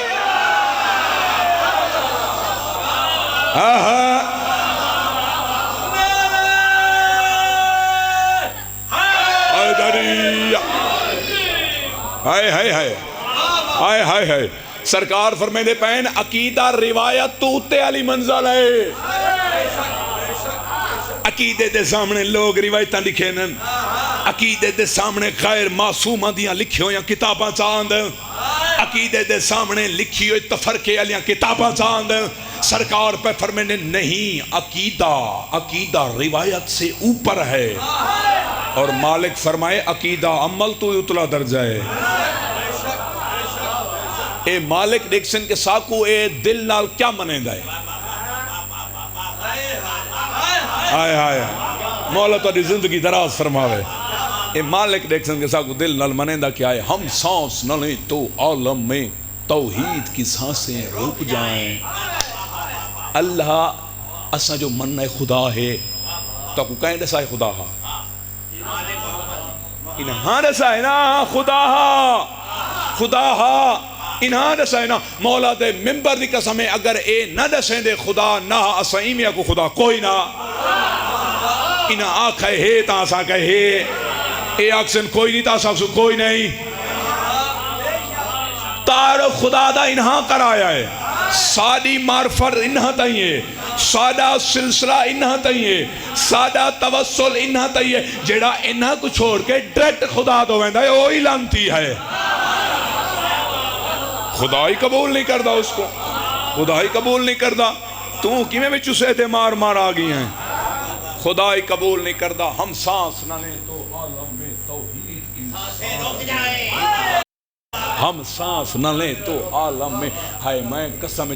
ہائے ہائے ہائے ہائے ہائے ہائے سرکار فرمیندے پہن عقیدہ روایت تو اتے علی منزل ہے۔ عقیدے دے سامنے لوگ روایتاں لکھے نن، عقیدے دے سامنے غیر معصومہ دیاں لکھی ہویاں کتاباں چاند، عقیدے دے سامنے لکھی ہوئی تفرقے علیاں کتاباں چاند۔ سرکار پہ فرمیندے نہیں، عقیدہ روایت سے اوپر ہے، اور مالک فرمائے عقیدہ عمل تو اتلا درجہ ہے۔ اے مالک ڈیکسن کے ساکو اے دل نال کیا منیندہ ہے؟ آئے آئے مولا تو زندگی دراز فرماوے۔ اے مالک ڈیکسن کے ساکو دل نال منیندہ کیا ہے؟ ہم سانس نہ لیں تو عالم میں توحید کی سانسیں رک جائیں۔ اللہ اسا جو منہ خدا ہے تو کو کہیں دسائے خدا ہا، انہاں دسائے نا خدا ہا انہاں دسائے نا۔ مولا دے ممبر دی قسم ہے اگر اے نہ دسیں دے خدا نہ اسا ایمیا کو خدا کوئی نہ، انہاں آکھے ہے تا اسا کہے، اے آکسن کوئی نہیں تا اسا کوئی نہیں۔ تعارف خدا دا انہاں کرایا ہے، سادی معرفت انہاں تائیں ہے، سادہ سلسلہ انہاں تائیں ہے، سادہ توسل انہاں تائیں ہے۔ جیڑا انہاں کو چھوڑ کے ڈریکٹ خدا دو ویندہ ہے وہی لانتی ہے، خدا ہی قبول نہیں کردہ اس کو، خدا ہی قبول نہیں کردہ۔ تو کیمیں میں چسے تھے مار مار آگئی ہیں، خدا ہی قبول نہیں کردہ۔ ہم سانس نہ لیں تو عالم میں توحید کی ہم سانس نہ لیں تو عالم میں ہائے میں قسم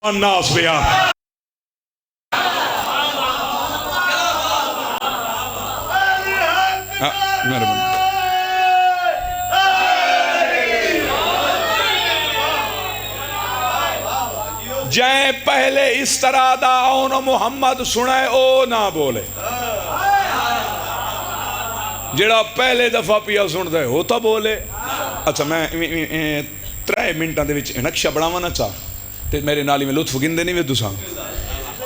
الناس بیا مہربانی جائیں پہلے اس طرح دا آؤن محمد سنائے او نہ بولے جڑا پہلے دفعہ پیا سن دے ہوتا بولے. اچھا میں 3 منٹاں دے وچ نقشہ بڑھاوانا چاہ تے میرے نالی میں لطف گندے نہیں وے دوساں.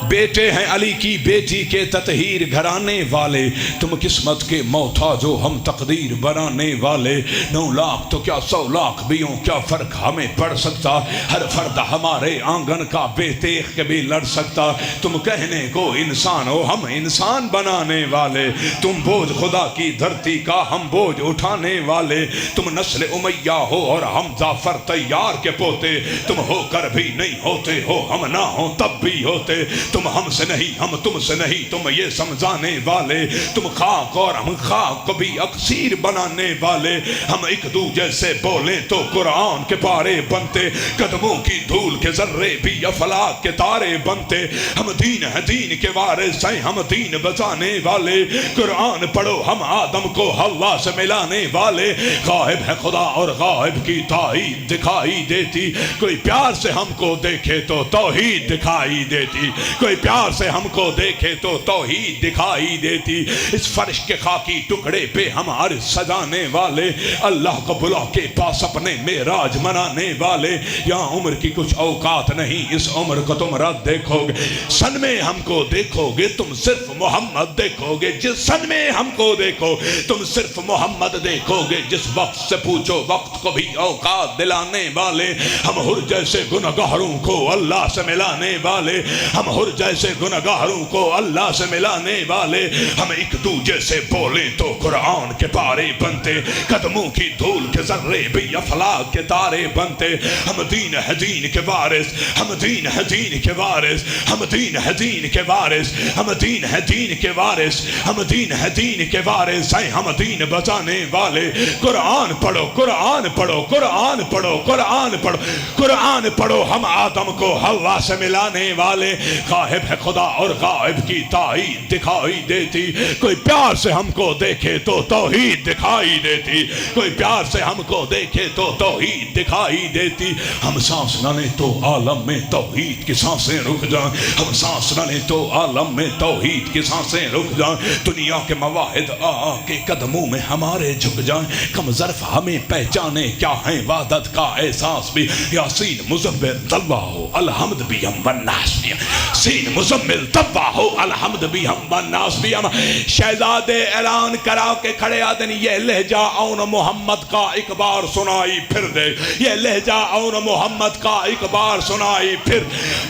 بیٹے ہیں علی کی بیٹی کے تطہیر گھرانے والے، تم قسمت کے محتاج ہو ہم تقدیر بنانے والے. 9 لاکھ تو کیا 100 لاکھ بیوں کیا فرق ہمیں پڑ سکتا، ہر فرد ہمارے آنگن کا بے تیغ کے بھی لڑ سکتا. تم کہنے کو انسان ہو ہم انسان بنانے والے، تم بوجھ خدا کی دھرتی کا ہم بوجھ اٹھانے والے. تم نسل امیہ ہو اور ہم جعفر طیار کے پوتے، تم ہو کر بھی نہیں ہوتے ہو ہم نہ ہوں تب بھی ہوتے. تم ہم سے نہیں ہم تم سے نہیں تم یہ سمجھانے والے. تم خاک اور ہم خاک کو بھی اکسیر بنانے والے. ہم ایک دوجے سے بولیں تو قرآن کے پارے بنتے، قدموں کی دھول کے ذرے بھی افلاک کے تارے بنتے. ہم دین ہے دین کے وارث ہیں ہم دین بچانے والے. قرآن پڑھو ہم آدم کو حوا سے ملانے والے. غائب ہے خدا اور غائب کی تائید دکھائی دیتی، کوئی پیار سے ہم کو دیکھے تو توحید دکھائی دیتی، کوئی پیار سے ہم کو دیکھے تو توحید دکھائی دیتی. اس فرش کے خاکی ٹکڑے پہ ہم عرش سجانے والے، اللہ کو بلا کے پاس اپنے معراج منانے والے. یہاں عمر کی کچھ اوقات نہیں، اس عمر کو تم رد دیکھو گے. سن میں ہم کو دیکھو گے تم صرف محمد دیکھو گے. جس سن میں ہم کو دیکھو تم صرف محمد دیکھو گے. جس وقت سے پوچھو وقت کو بھی اوقات دلانے والے. ہم حر جیسے گنہگاروں کو اللہ سے ملانے والے، ہم حر جیسے گنہگاروں کو اللہ سے ملانے والے. ہم ایک دوجے سے بولیں تو قرآن کے پارے بنتے، قدموں کی دھول کے ذرے بھی افلاک کے تارے بنتے. ہم دین ہے دین کے وارث، ہم دین ہے دین کے وارث، ہم دین ہے دین کے وارث، ہم دین ہے دین کے وارث، ہم دین ہے دین کے وارث ہیں ہم دین بچانے والے. قرآن پڑھو قرآن پڑھو قرآن پڑھو قرآن پڑھو قرآن پڑھو ہم آدم کو حوا سے ملانے والے. غائب ہے خدا اور غائب کی تائید دکھائی دیتی، کوئی پیار سے ہم کو دیکھے تو توحید دکھائی دیتی، کوئی پیار سے ہم کو دیکھے تو توحید دکھائی دیتی. ہم سانس نہ لیں تو عالم میں توحید کی سانسیں رک جائیں، ہم سانس نہ لیں تو عالم میں توحید کی سانسیں رک جائیں. دنیا کے مواحد آ کے قدموں میں ہمارے جھک جائیں. کم ظرف ہمیں پہچانے کیا ہیں وحدت کا احساس بھی. یاسین مزمل طلبہ ہو الحمد بھی ہم والناس بھی، سین مزمل طبع ہو الحمد بھی ہم والناس بھی ہم. شہزادے اعلان کرا کے کھڑے آدن یہ لہجہ اون محمد کا ایک بار سنائی پھر دے، یہ لہجہ اون محمد کا ایک بار سنائی پھر،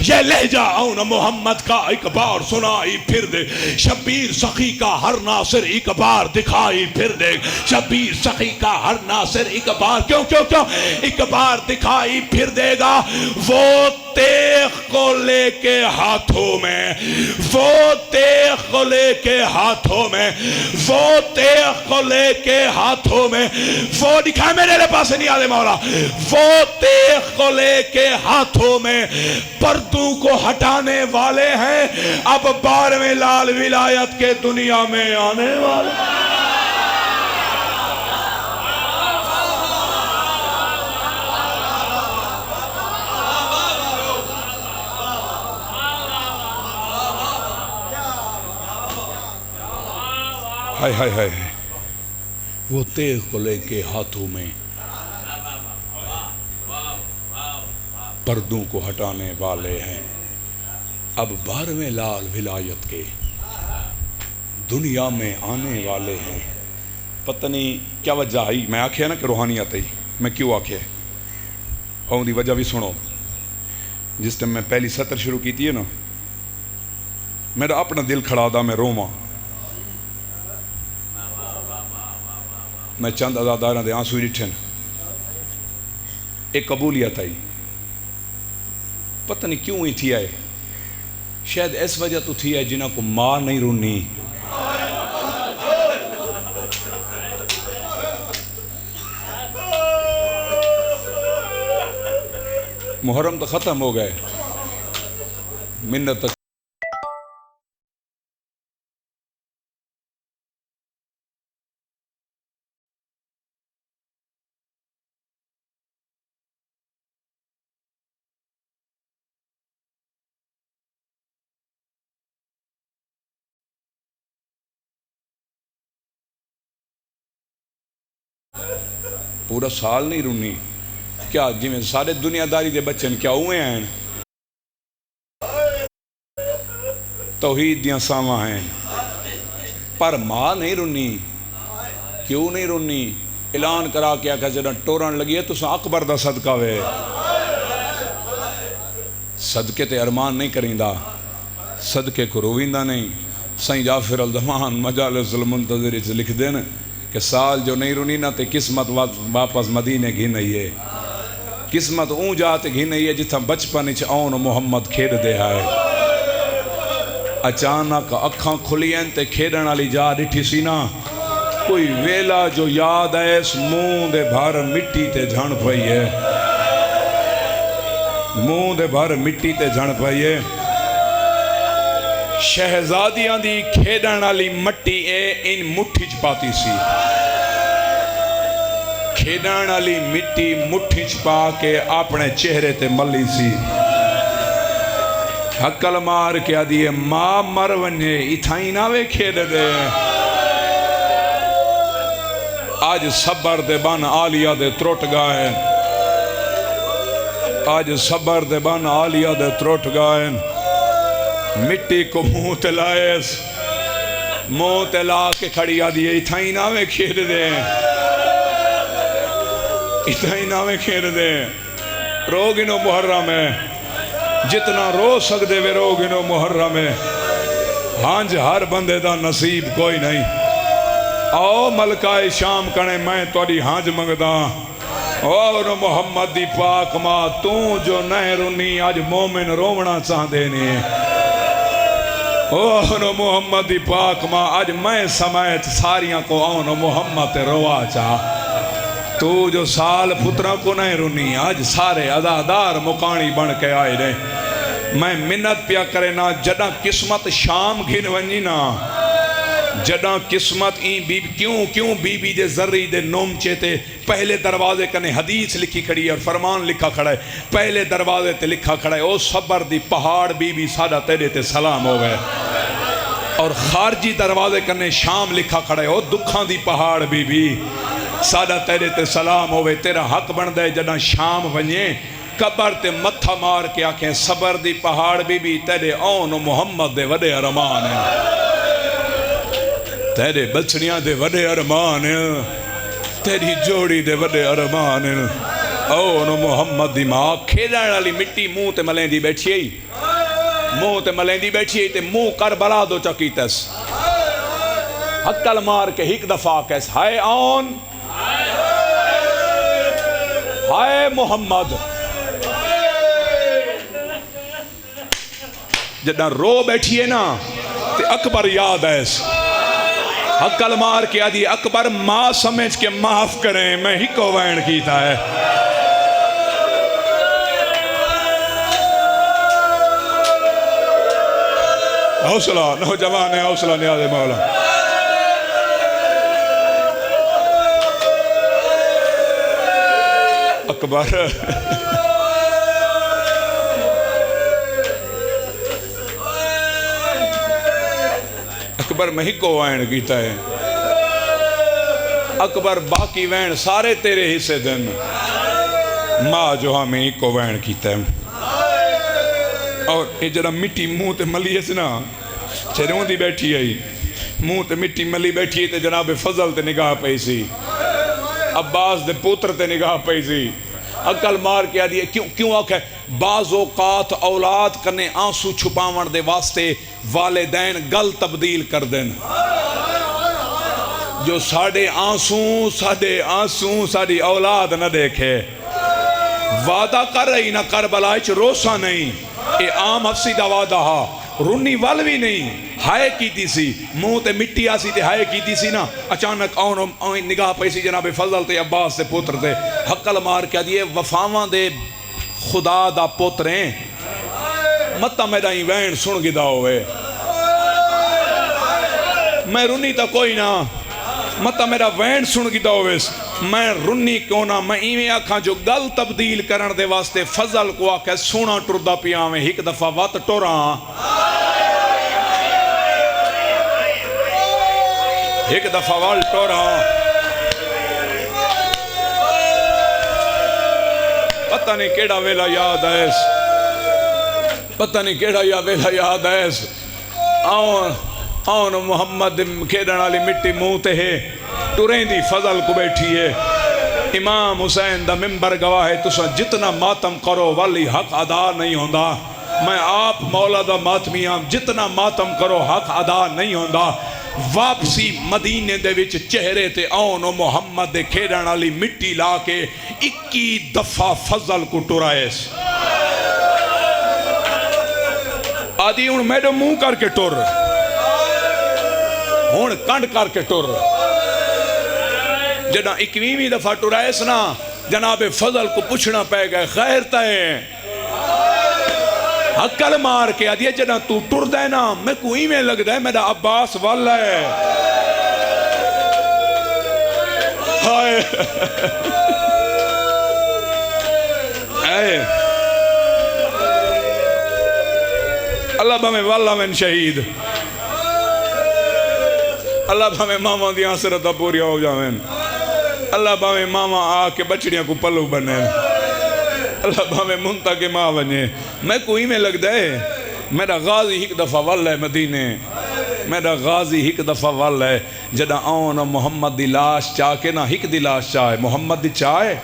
یہ لہجہ اون محمد کا ایک بار سنائی پھر دے. شبیر سخی کا ہر ناصر ایک بار دکھائی پھر دے، شبیر سخی کا ہر ناصر ایک بار کیوں کیوں کیوں ایک بار دکھائی پھر دے گا. وہ تیغ کو لے کے ہاتھوں میں، وہ تیغ کو لے کے ہاتھوں میں، وہ تیغ کو لے کے ہاتھوں میں، وہ دکھا میرے پاس نہیں آلے مولا، وہ تیغ کو لے کے ہاتھوں میں پردوں کو ہٹانے والے ہیں. اب 12ویں لال ولایت کے دنیا میں آنے والے. ہائے ہائے ہائے، وہ تیغ کو لے کے ہاتھوں میں پردوں کو ہٹانے والے ہیں. اب 12ویں لال ولایت کے دنیا میں آنے والے ہیں. پتہ نہیں کیا وجہ آئی، میں آکھیا نا کہ روحانیت آئی، میں کیوں آکھیا ہے اور دی وجہ بھی سنو. جس ٹائم میں پہلی سطر شروع کی تھی نا، میرا اپنا دل کھڑا دا میں روما، میں چند ازاداراں دے آنسو ڈٹھن. ایک قبولیت آئی، پتہ نہیں کیوں ہی تھی آئے، شاید اس وجہ تو تھی آئے جنہاں کو ماں نہیں رونی. محرم تو ختم ہو گئے، منت پورا سال نہیں رونی کیا جی میں سارے دنیا داری دے بچن کیا ہوئے ہیں توحید دیاں ساواں ہیں پر ماں نہیں رونی کیوں نہیں رونی اعلان کرا کے آکھا جڑا ٹورن لگی ہے تو سا اکبر دا صدقہ وے صدقے تے ارمان نہیں کریں دا صدقے کو رویندہ نہیں سائیں جعفر الزمان مجالس المنتظر سے لکھ دینا کہ سال جو نہیں رونی نہ تے قسمت واپس مدینے گھی نہیں ہے قسمت اون جاتے گھی نہیں ہے جتھا بچپن چ آن محمد کھیڑ دے آئے اچانک اکھاں کھلی ہیں تے کھیڑن والی جا ڈٹھی سی نا کوئی ویلا جو یاد ہے اس منہ دے بھر مٹی تے جھن پئی ہے منہ دے بھر مٹی تے جھن پئی ہے شہزادیاں دی کھیڑن والی مٹی اے ان مٹھی چ پاتی سی کھیڑن والی مٹی مٹھی چ پا کے اپنے چہرے تے ملی سی حقل مار کے آدھی ہے ماں مر ونجے اتھائی نہ وے کھیڑ دے آج صبر دے بان آلیہ دے تروٹ گائیں آج صبر دے بان آلیہ دے تروٹ گائیں مٹی کو منہ تلائیس منہ تلا کے کھڑی آدھی ہے اتھائی نہ وے کھیڑ دے اتھائی نہ وے کھیڑ دے روگنو محرم ہے جتنا رو سکدے وے روگنو محرم ہے ہانج ہر بندے دا نصیب کوئی نہیں آؤ ملکہ شام کنے میں توڑی ہانج منگدا اور محمد دی پاک ماں تو جو نہ رونی آج مومن رومنا چاہ دینے اور محمد دی پاک ماں آج میں سمیت ساریاں کو آن محمد روا چاہ تو جو سال پترہ کو نہ رونی آج سارے عزادار مکانی بن کے آئے رہے میں منت پیا کرے نا جڑا قسمت شام گھن ونجی نا جڑا قسمت این بی کیوں بی بی دے ذری دے نوم چیتے پہلے دروازے کنے حدیث لکھی کھڑی ہے اور فرمان لکھا کھڑا ہے پہلے دروازے تے لکھا کھڑا ہے او صبر دی پہاڑ بی بی سادہ تیرے تے سلام ہو گئے اور خارجی دروازے کنے شام لکھا کھڑا ہے او دکھاں دی پہاڑ بی بی سادہ تیرے تے سلام ہوئے تیرا حق بن دے جڑا شام ونجے قبر تے متھا مار کے آکھیں صبر دی پہاڑ بی بی تیرے آن محمد دے وڈے ارمان ہیں تیرے بچڑیاں دے وڈے ارمان ہیں تیری جوڑی دے وڈے ارمان ہیں آن محمد دی ماں کھیلن والی مٹی منہ تے ملیں دی بیٹھی ہی منہ تے ملیں دی بیٹھی ہی تے منہ کربلا دو چکی تس حقل مار کے ہک دفعہ کیس ہائے آن ہائے محمد جدہ رو بیٹھی ہے نا تے اکبر یاد ہے اس حقل مار کے آدھی اکبر ماں سمجھ کے معاف کریں میں ہی کو وین کیتا ہے حوصلہ نوجوان ہے حوصلہ نیاز مولا اکبر اکبر میں ہی کو وین کیتا ہے اکبر باقی وین سارے تیرے حصے دن ماں جو ہمیں ہی کو وین کیتا ہے اور یہ جڑا مٹی منہ تے ملی ہے نا چروں دی بیٹھی ہے منہ تے مٹی ملی بیٹھی ہے تے جناب فضل تے نگاہ پئی سی عباس دے پوتر تے نگاہ پئی سی عقل مار کے آدھی ہے کیوں آکھے بعض اوقات اولاد کنے آنسو چھپاون دے واسطے والدین گل تبدیل کر دیں جو ساڑے آنسو ساڑی اولاد نہ دیکھے وعدہ کر رہی نہ کربلا چ روسا نہیں اے عام حفصی دا وعدہ ہا رونی والوی نہیں ہائے کیتی سی منہ تے مٹی آسی تے ہائے کیتی سی نا اچانک آن نگاہ پیسی جناب فضل تے عباس تے پوتر تے حقل مار کے دیئے وفاواں دے خدا دا پوتریں متا میرا ہی وین سن گدا ہوئے میں رونی تا کوئی نہ متا میرا وین سن گدا ہوئے میں رونی کیوں نہ میں ایویں آکھاں جو گل تبدیل کرن دے واسطے فضل کو آکھے سونا ٹردہ پیا میں ایک دفعہ وات ٹوراں ایک دفعہ وال ٹوراں پتہ نہیں کیڑا ویلا یاد ہے پتہ نہیں کیڑا یا ویلا یاد ہے آن محمد کھیڑن والی مٹی منہ تے ہے ٹریں دی فضل کو بیٹھی ہے امام حسین دا ممبر گواہ ہے تسا جتنا ماتم کرو والی حق ادا نہیں ہوندا میں آپ مولا دا ماتمیاں جتنا ماتم کرو حق ادا نہیں ہوندا واپسی مدینے دے وچ چہرے تے آن محمد دے کھیڑن والی مٹی لا کے 21 دفعہ فضل کو ٹرائے آدھی ہون میڈو منہ کر کے ٹر ہون کنڈ کر کے ٹر جنا 21ویں دفعہ ٹرائیس نا جناب فضل کو پوچھنا پہ گئے خیر تائیں حقل مار کے آدھی جنا تو ٹر دے نا میں کوئی میں لگ دے میرا عباس والا ہے ہائے اللہ بہمیں والا من شہید اللہ بہمیں ماما دیاں سرطہ پوریا ہو جاویں اللہ بہمیں ماما آ کے بچڑیاں کو پلو بنے اللہ بہمیں منتا کے ماں بنے میں کوئی میں لگ دے میرا غازی ایک دفعہ والا ہے مدینے میرا غازی ایک دفعہ والا ہے جدہ آن محمد دی لاش چاہ کے نا ایک دی لاش چاہے محمد دی چاہے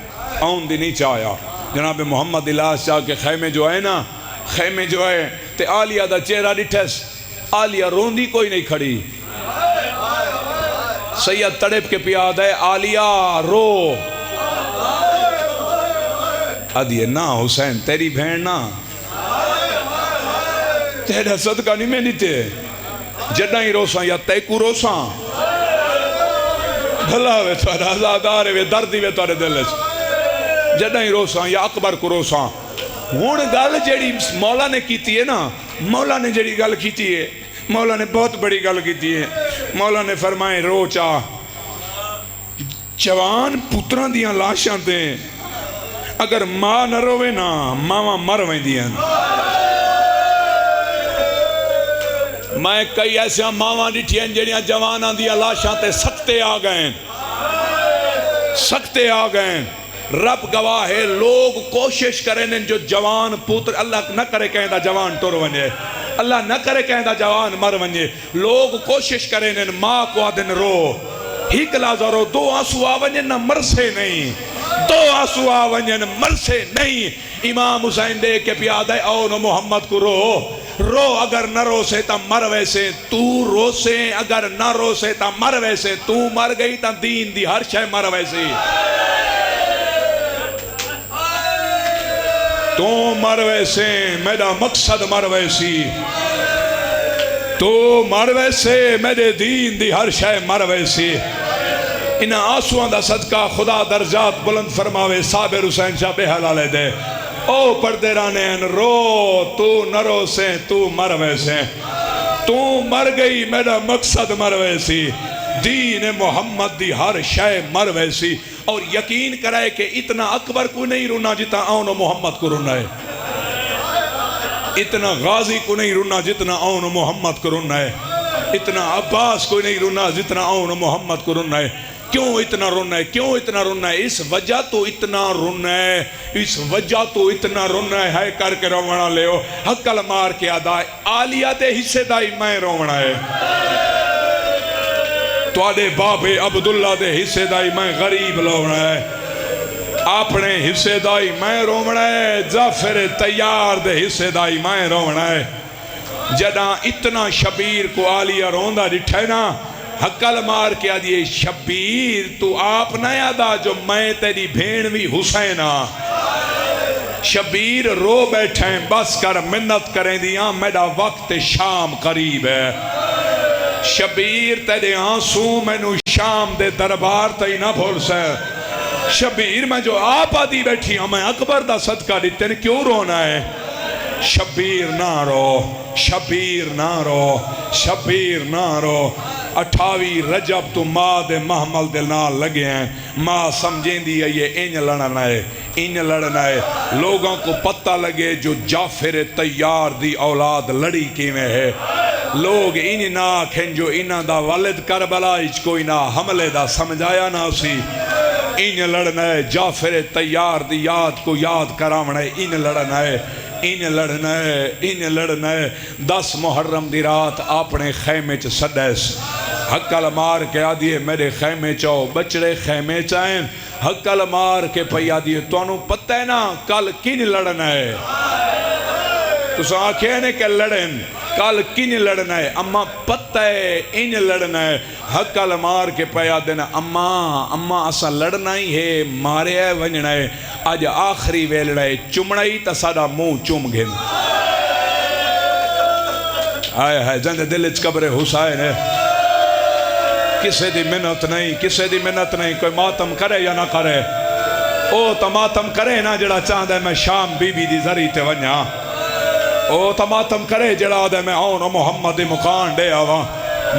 آن دی نہیں چاہیا جناب محمد دی لاش چاہ کے خیمے جو ہے نا خیمے جو ہے تے آلیہ دا چہرہ ڈٹھس آلیہ روندی کوئی نہیں کھڑی سید تڑپ کے پیاد ہے آلیہ رو آدھی ہے نا حسین تیری بھین نا تیرا صدقہ نہیں میں دیتے جڑا ہی روساں یا تیکو روساں بھلا ہوئے توارا آزادار ہوئے دردی ہوئے توارے دلس جڑا ہی روساں یا اکبر کو روساں ہون گل جیڑی مولا نے کیتی ہے نا مولا نے جیڑی گل کیتی ہے مولا نے بہت بڑی گل کیتی ہے مولا نے فرمائے رو چاہ جوان پتران دیاں لاشاں دیں اگر ماں نہ روے نا ماں مر ویں دیاں میں کئی ایسے ماں ڈٹھیاں جڑیاں جواناں دیاں لاشاں تے سکتے آ گئیں رب گواہ ہے لوگ کوشش کریں جو جوان پوتر اللہ نہ کرے کہیں دا جوان ٹر ونجے اللہ نہ کرے کہیں دا جوان مر ونجے لوگ کوشش کریں ماں کو آدن رو ہیک لازا رو دو آنسو آونجن نہ مرسے نہیں دو آنسو آونجن مرسے نہیں امام حسین دے کے پیادہ ہے او محمد کو رو اگر نہ رو سے تا مر ویسے تو رو سے اگر نہ رو سے تا مر ویسے تو مر گئی تا دین دی ہر شے مر ویسے تو مر ویسے میرا مقصد مر ویسی تو مر ویسے میرے دین دی ہر شے مر ویسی انہاں آنسوان دا صدقہ خدا درجات بلند فرماوے صابر حسین شاہ بے حلالے دے او پردے رانین رو تو نہ رو سے تو مر ویسے تو مر گئی میرا مقصد مر ویسی دین محمد دی ہر شے مر ویسی اور یقین کرائے کہ اتنا اکبر کو نہیں رونا جتنا آن محمد کو رونا ہے اتنا غازی کو نہیں رونا جتنا آن محمد کو رونا ہے اتنا عباس کو نہیں رونا جتنا آن محمد کو رونا ہے کیوں اتنا رونا ہے کیوں اتنا رونا ہے اس وجہ تو اتنا رونا ہے اس وجہ تو اتنا رونا ہے کر کے رونا لے ہو حقل مار کے آدھا آلیہ دے حصے دائی میں رونا ہے تو آدھے بابے عبداللہ دے حصے دائی میں غریب رونا ہے اپنے حصے دائی میں رونا ہے ظفر تیار دے حصے دائی میں رونا ہے جدہ اتنا شبیر کو آلیہ روندہ ڈٹھے نا حقل مار کے آدھیے شبیر تو آپ نہ یادا جو میں تیری بھینوی حسینہ شبیر رو بیٹھیں بس کر منت کریں دیاں میرا وقت شام قریب ہے شبیر تیرے آنسو میں نو شام دے دربار تے نہ بھول سے شبیر میں جو آپ آدھی بیٹھی ہوں میں اکبر دا صدقہ دیتے ہیں کیوں رونا ہے شبیر نہ رو، شبیر نہ رو، شبیر نہ رو۔ 28 رجب تو ماں دے محمل دے نال لگے ہیں، ماں سمجھیں دی ہے یہ انج لڑنا ہے، انج لڑنا ہے۔ لوگوں کو پتہ لگے جو جعفر تیار دی اولاد لڑی کیویں ہے، لوگ انج نہ آکھیں جو انہاں دا والد کربلا اچ کوئی نہ حملے دا سمجھایا نہ سی۔ انج لڑنا ہے، جعفر تیار دی یاد کو یاد کراونا ہے، انج لڑنا ہے، انج لڑنا ہے، انج لڑنا ہے۔ 10 محرم دی رات اپنے خیمے چ سدیس، حقل مار کے آدھیے میرے خیمے چاؤ، بچڑے خیمے چاہیں، حقل مار کے پہی آدھیے تو انہوں پتہ ہے نا کل کن لڑنا ہے، تو سو آنکھیں نے کہ لڑن کل کن لڑنا ہے، اما پتہ ہے ان لڑنا ہے۔ حقل مار کے پہی آدھینا اما اسا لڑنا ہی ہے، مارے ہے ونجنا ہے، آج آخری ویلڑا ہے، چمڑا ہی تا ساڑا منہ چوم گھن۔ آئے ہے جند دلچ قبر حسین ہے، کسے دی منت نہیں، کسے دی منت نہیں، کوئی ماتم کرے یا نہ کرے، او تا ماتم کرے نا جڑا چاہتا ہے میں شام بی بی دی ذری تے ونیا، او تا ماتم کرے جڑا آدھے میں آؤں محمد دی مقان دے آواں۔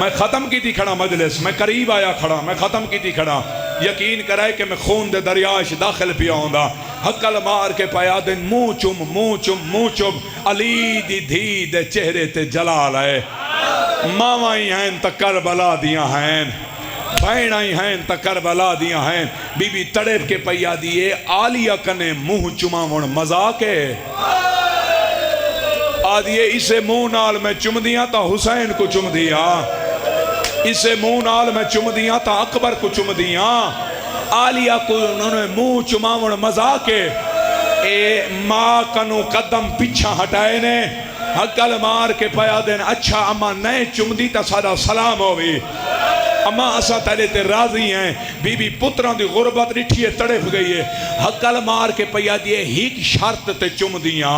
میں ختم کی تھی کھڑا مجلس، میں قریب آیا کھڑا، میں ختم کی تھی کھڑا، یقین کرائے کہ میں خون دے دریاش داخل پیا ہوں دا۔ حقل مار کے پایا دن منہ چم منہ چم منہ چم، علی دی دھی دے چہرے تے جلال ہے، ماوائیں ہیں تا کربلا دیاں ہیں، بینائی ہیں تا کربلا دیاں ہیں۔ بی بی تڑپ کے پیا دیئے آلیہ کنے منہ چماون مذاق ہے، آدھیے اسے منہ نال میں چم دیا تا حسین کو چم دیا، اسے منہ نال میں چم دیا تا اکبر کو چم دیا، آلیہ کو انہوں نے منہ چماون مذاق ہے۔ اے ماں کنو قدم پیچھا ہٹائے نے، حقل مار کے پیا دین اچھا اما نئے چم دی تا سارا سلام ہوئی، اما اسا تیرے تے راضی ہیں۔ بی بی پتران دی غربت رٹھیے تڑف گئی ہے، حقل مار کے پیا دیئے ہیک شرط تے چم دیا،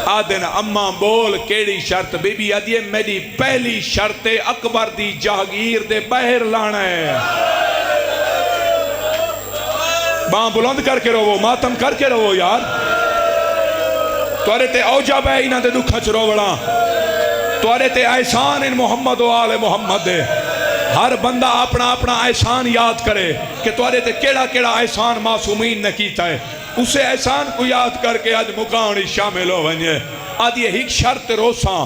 آدھن اماں بول کیڑی شرط؟ بی بی آدھیے میری پہلی شرط اکبر دی جاگیر دے باہر لانا ہے، باں بلند کر کے رہو، ماتم کر کے رہو یار، توارے تے اوجب ہے انہاں دے دکھا چرو بڑا، توارے تے احسان ان محمد و آل محمد دے، ہر بندہ اپنا اپنا احسان یاد کرے کہ توارے تے کیڑا کیڑا احسان معصومین نے کیتا ہے، اسے احسان کو یاد کر کے آج مقامی شامل ہو ونجے۔ آدھی ایک شرط روساں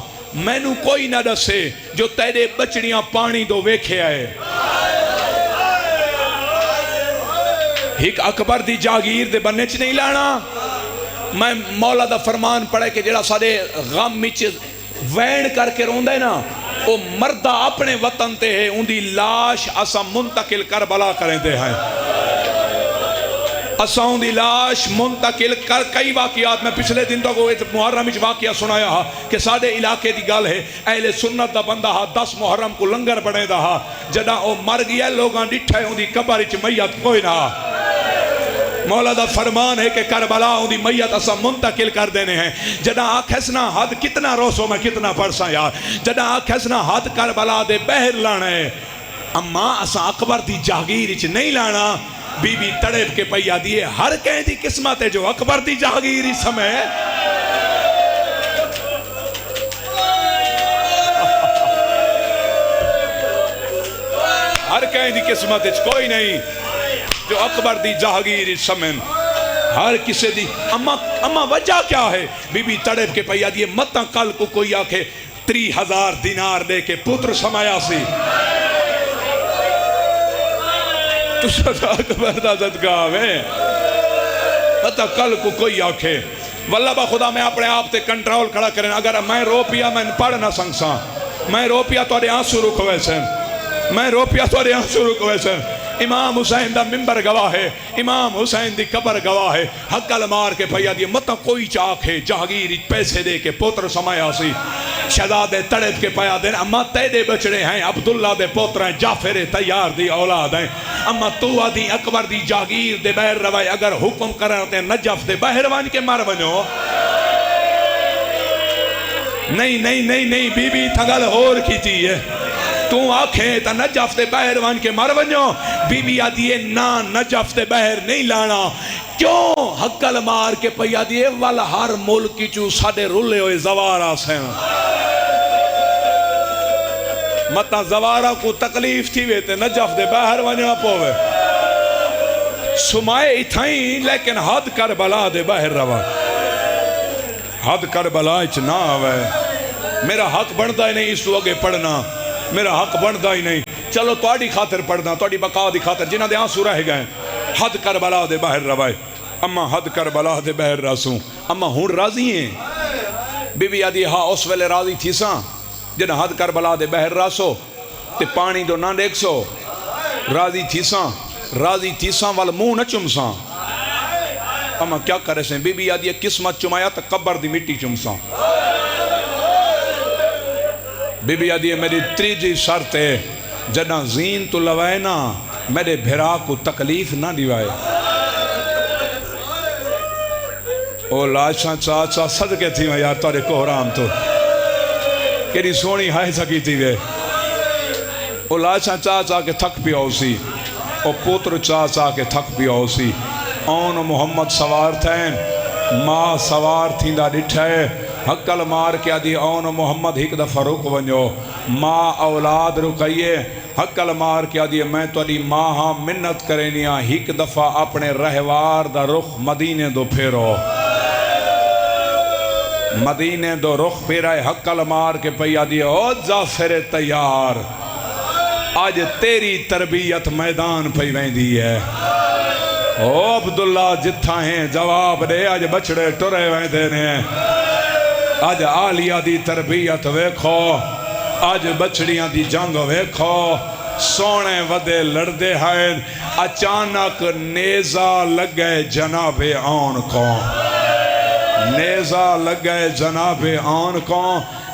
مینو کوئی نہ دسے جو تیرے بچڑیاں پانی دو ویکھے آئے، ایک اکبر دی جاگیر دے بننے چ نہیں لانا۔ میں مولا دا فرمان پڑھے کہ جڑا سارے غم مچ وین کر کے روندہ ہے نا، وہ مردہ اپنے وطن تے ہے، ان دی لاش اسا منتقل کربلا کریں دے ہیں، اساں دی لاش منتقل کر کئی واقعات میں پچھلے دن تو محرم اچ واقعہ سنایا ہا کہ ساڑے علاقے دی گل ہے، اہل سنت دا بندہ ہا 10 محرم کو لنگر بڑھے دا ہا، جدہ او مر گیا لوگاں ڈٹھا ہے ان دی قبر اچ میت کوئی نہ، مولا دا فرمان ہے کہ کربلا ان دی میت اسا منتقل کر دینے ہیں۔ جدہ آکھسنا حد کتنا روسو میں کتنا پڑھسا یار، جدہ آکھسنا حد کربلا دے بہر لانا ہے، اما اسا اکبر دی جاگیر اچ نہیں لانا۔ بی بی تڑپ کے پیا دیئے ہر کہیں دی قسمت ہے جو اکبر دی جاگیری سمے، ہر کہیں دی قسمت ہے کوئی نہیں جو اکبر دی جاگیری سمے، ہر کسے دی۔ اما وجہ کیا ہے؟ بی بی تڑپ کے پیا دیئے متاں کل کو کوئی آکھے 30,000 دینار دے کے پتر سمایا سی، تو صدا اکبر دا صدقہ ہے، پتہ کل کو کوئی آکھے واللہ با خدا میں اپنے آپ تے کنٹرول کھڑا کریں، اگر میں رو پیا میں پڑھ نہ سنگساں، میں رو پیا تو آنسو رکھوے سن، میں رو پیا تو آنسو رکھوے سن۔ امام حسین دا ممبر گواہ ہے، امام حسین دی قبر گواہ ہے، حقل مار کے پیا دی متا کوئی چاکھے جاگیر پیسے دے کے پوتر سمایا سی، شہزادے تڑپ کے پیا دین اما تیدے بچڑے ہیں، عبداللہ دے پوتر ہیں، جعفر تیار دی اولاد ہیں، اما تو آدھی اکبر دی جاگیر دے بہر روائے، اگر حکم کرتے نجف دے بہر وان کے مار ونو، نہیں بی بی تھگل ہور کی چیئے، تو آنکھیں تا نجف دے بہر وان کے مر ونجو، بی بی آدھیے نا نجف دے بہر نہیں لانا، کیوں حقل مار کے پیا دیئے والا ہر ملکی چو ساڑے رولے ہوئے زوارہ سے مطا زوارہ کو تکلیف تھی ویتے نجف دے باہر ونیا پوے سمائے اتھائیں لیکن حد کربلا دے باہر روا حد کربلا اچ نہ آوے میرا حق بڑھتا ہی نہیں اس تو آگے پڑھنا میرا حق بڑھتا ہی نہیں چلو توڑی خاطر پڑھنا توڑی بقا دی خاطر جنہ دے آنسو رہ گئے حد کربلا دے باہر روائے اما حد کربلا دے باہر راسوں اما ہون راضی ہیں بی بی آدھی ہاں اس ویلے راضی تھی ساں جنہ حد کربلا دے باہر راسو تے پانی دو نہ دیکھ سو راضی تھی ساں وال منہ نہ چم ساں اما کیا کرے سیں بی بی آدھی قسمت چمایا تا قبر دی مٹی چم ساں بی بی آدھی میری تریجی شرط ہے جنہ زین تو لوائے نا میرے بھرا کو تکلیف نہ دیوائے او لاشاں چاچا صدقے تھی میں یار تارے کوہرام تو کیری سونی ہائے سکی تھی وے او لاشاں چاچا کے تھک پیا ہو سی او پوتر چاچا کے تھک پیا ہو سی اون محمد سوار تھین ماں سوار تھیں دا ڈٹھائے حقل مار کیا دی اون محمد ہک دفعہ رک ونجو ماں اولاد رکائیے حقل مار کیا دی میں تو دی ماں ہاں منت کرینیا ہک دفعہ اپنے رہوار دا رخ مدینے دو پھیرو مدینے دو رخ پھیرائے حقل مار کے پیا دی او جعفر تیار آج تیری تربیت میدان پہ ویندی ہے او عبداللہ جتھا ہیں جواب دے آج بچڑے ٹرے ویندے نے آج آلیہ دی تربیت ویکھو آج بچڑیاں دی جنگ ویکھو سونے ودے لڑدے ہیں اچانک نیزہ لگے جناب آن کو نیزہ لگے جناب آن کو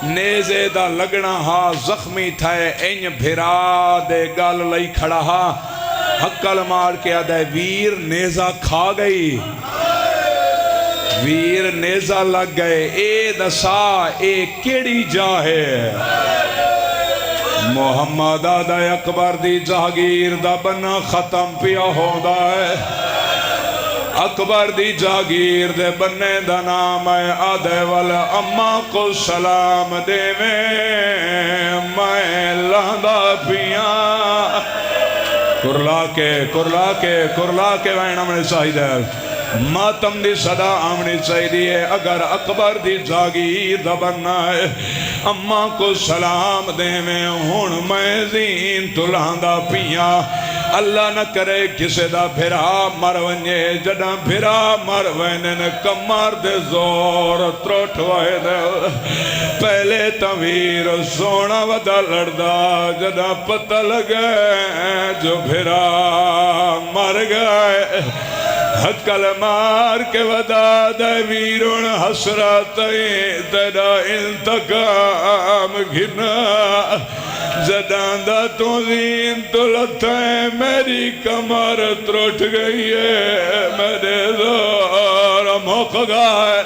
نیزے دا لگنا ہا زخمی تھائے انج بھرا دے گل لئی کھڑا ہا حقل مار کے آدھے ویر نیزہ کھا گئی ویر نیزہ لگ گئے اے دسا اے کیڑی جا ہے محمد آدھا اکبر دی جاگیر دا بنا ختم پیا ہو دا ہے اکبر دی جاگیر دے بنے دا نام ہے آدھے والا اماں کو سلام دے میں لہدہ پیا کرلا کے وین امنے چاہیے ماتم دی صدا آمنی چاہیے اگر اکبر دی جاگیر دا بننا ہے اماں کو سلام دے میں ہون میں زین تلہاندہ پیا اللہ نہ کرے کسے دا بھرا مرونجے جڑا بھرا مرونن کمار دے زور تروٹوائے دے پہلے تویر سونا ودا لڑدا جڑا پتہ لگے جو بھرا مر گئے حقل مار کے ودا دے ویرون حسراتیں تیرا انتقام گھنا جدان دا تو زین تو لتائیں میری کمر تروٹ گئی ہے میرے دور موقع گائے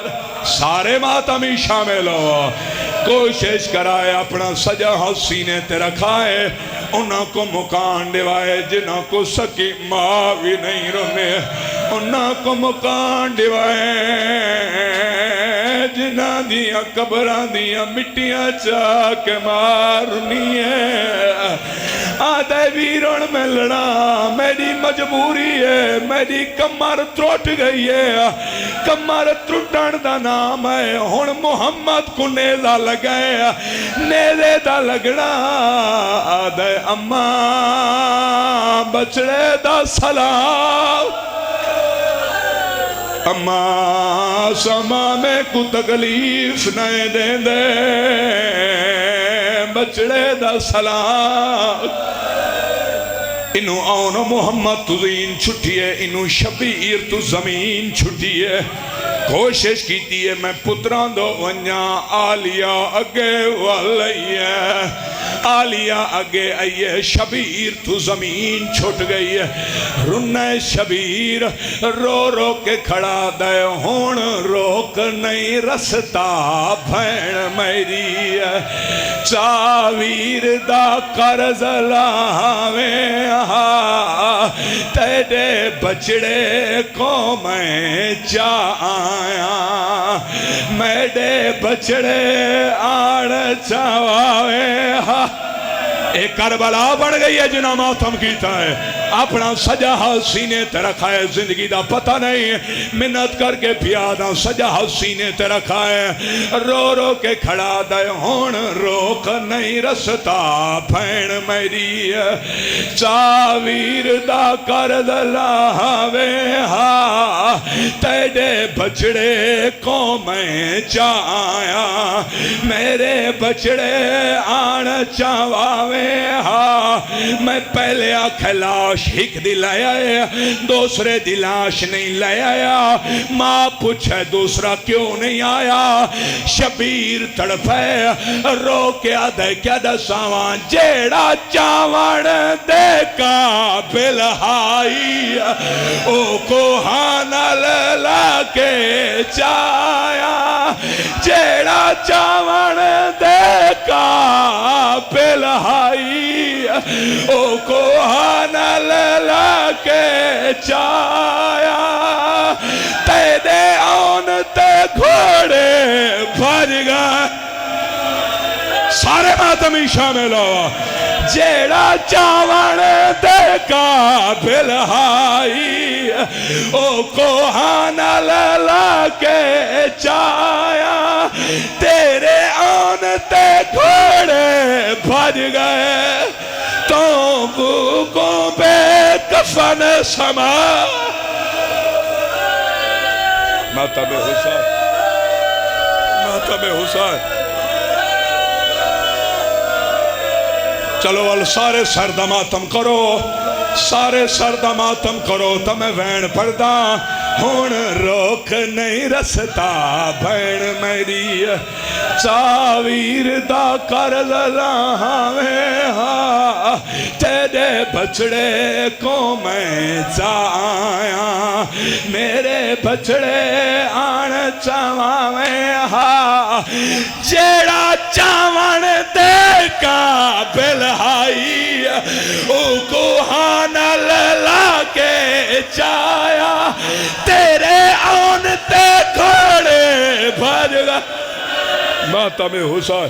سارے ماتمی شامل ہو کوشش کرائے اپنا سجا حسینے تے رکھائے انہاں کو مکان دیوائے جنہاں کو سکی ماں بھی نہیں رونے انہاں کو مکان دیوائے جنہاں دیاں قبران دیاں مٹیاں چاک مارنی ہے آدھے ویرون میں لڑا میری مجبوری ہے میری کمر تروٹ گئی ہے کمر تروٹن دا نام ہے ہون محمد کو نیزہ لگائے نیزے دا لگنا آدھے اماں بچڑے دا سلام اماں سما میں کو تکلیف نہیں دیں دے بچڑے دا سلام انہوں آنو محمد تو زین چھٹی ہے انہوں شبیر تو زمین چھٹی ہے کوشش کیتی ہے میں پتران دو ونیا آلیا اگے والی ہے آلیا اگے آئیے شبیر تو زمین چھٹ گئی ہے رنہ شبیر رو رو کے کھڑا دے ہون روک نہیں رستا بھین میری چاویر دا قرض لاویں تیرے بچڑے کو میں چا آیا میرے بچڑے آڑ چاوے ایک کربلا بڑھ گئی ہے جنہاں ماتم کیتا ہے اپنا سجا ہاتھ سینے تے رکھا ہے زندگی دا پتہ نہیں منت کر کے پیادا سجا ہاتھ سینے تے رکھا ہے رو رو کے کھڑا دے ہون روک نہیں رستا بھین میری چاویر دا قرض لاوے تیرے بچڑے کو میں چایا میرے بچڑے آن چاواوے میں پہلے آنکھ لاش ہک دی لے آیا دوسرے دی لاش نہیں لے آیا ماں پوچھے دوسرا کیوں نہیں آیا شبیر تڑپے رو کے آدھے کیا دساوان جیڑا چاوان دے قابل ہائی او کو ہانل لاکے چایا جیڑا چاوان دے قابل ہائی او کو ہانل لاکے چایا تیرے آن تے گھوڑے بھر گئے سارے ماتمی شامل ہوا جیڑا چاوان دے قابل ہائی او کو ہانل لاکے چایا تیرے آن تے گھوڑے بھر گئے تو کو بے کفن سما ماتم حسین ماتم حسین چلو وال سارے سرد ماتم کرو سارے سرد ماتم کرو تمہیں وین پردہ ہون روک نہیں رستا بھین میری چاویر دا قرض لاویں تیرے بچڑے کو میں چایا میرے بچڑے آن چاواویں جیڑا چاوان دے قابل ہائی او کو ہانل لاکے چایا تیرے آن تے گھوڑے بھر گئے ماتم حسین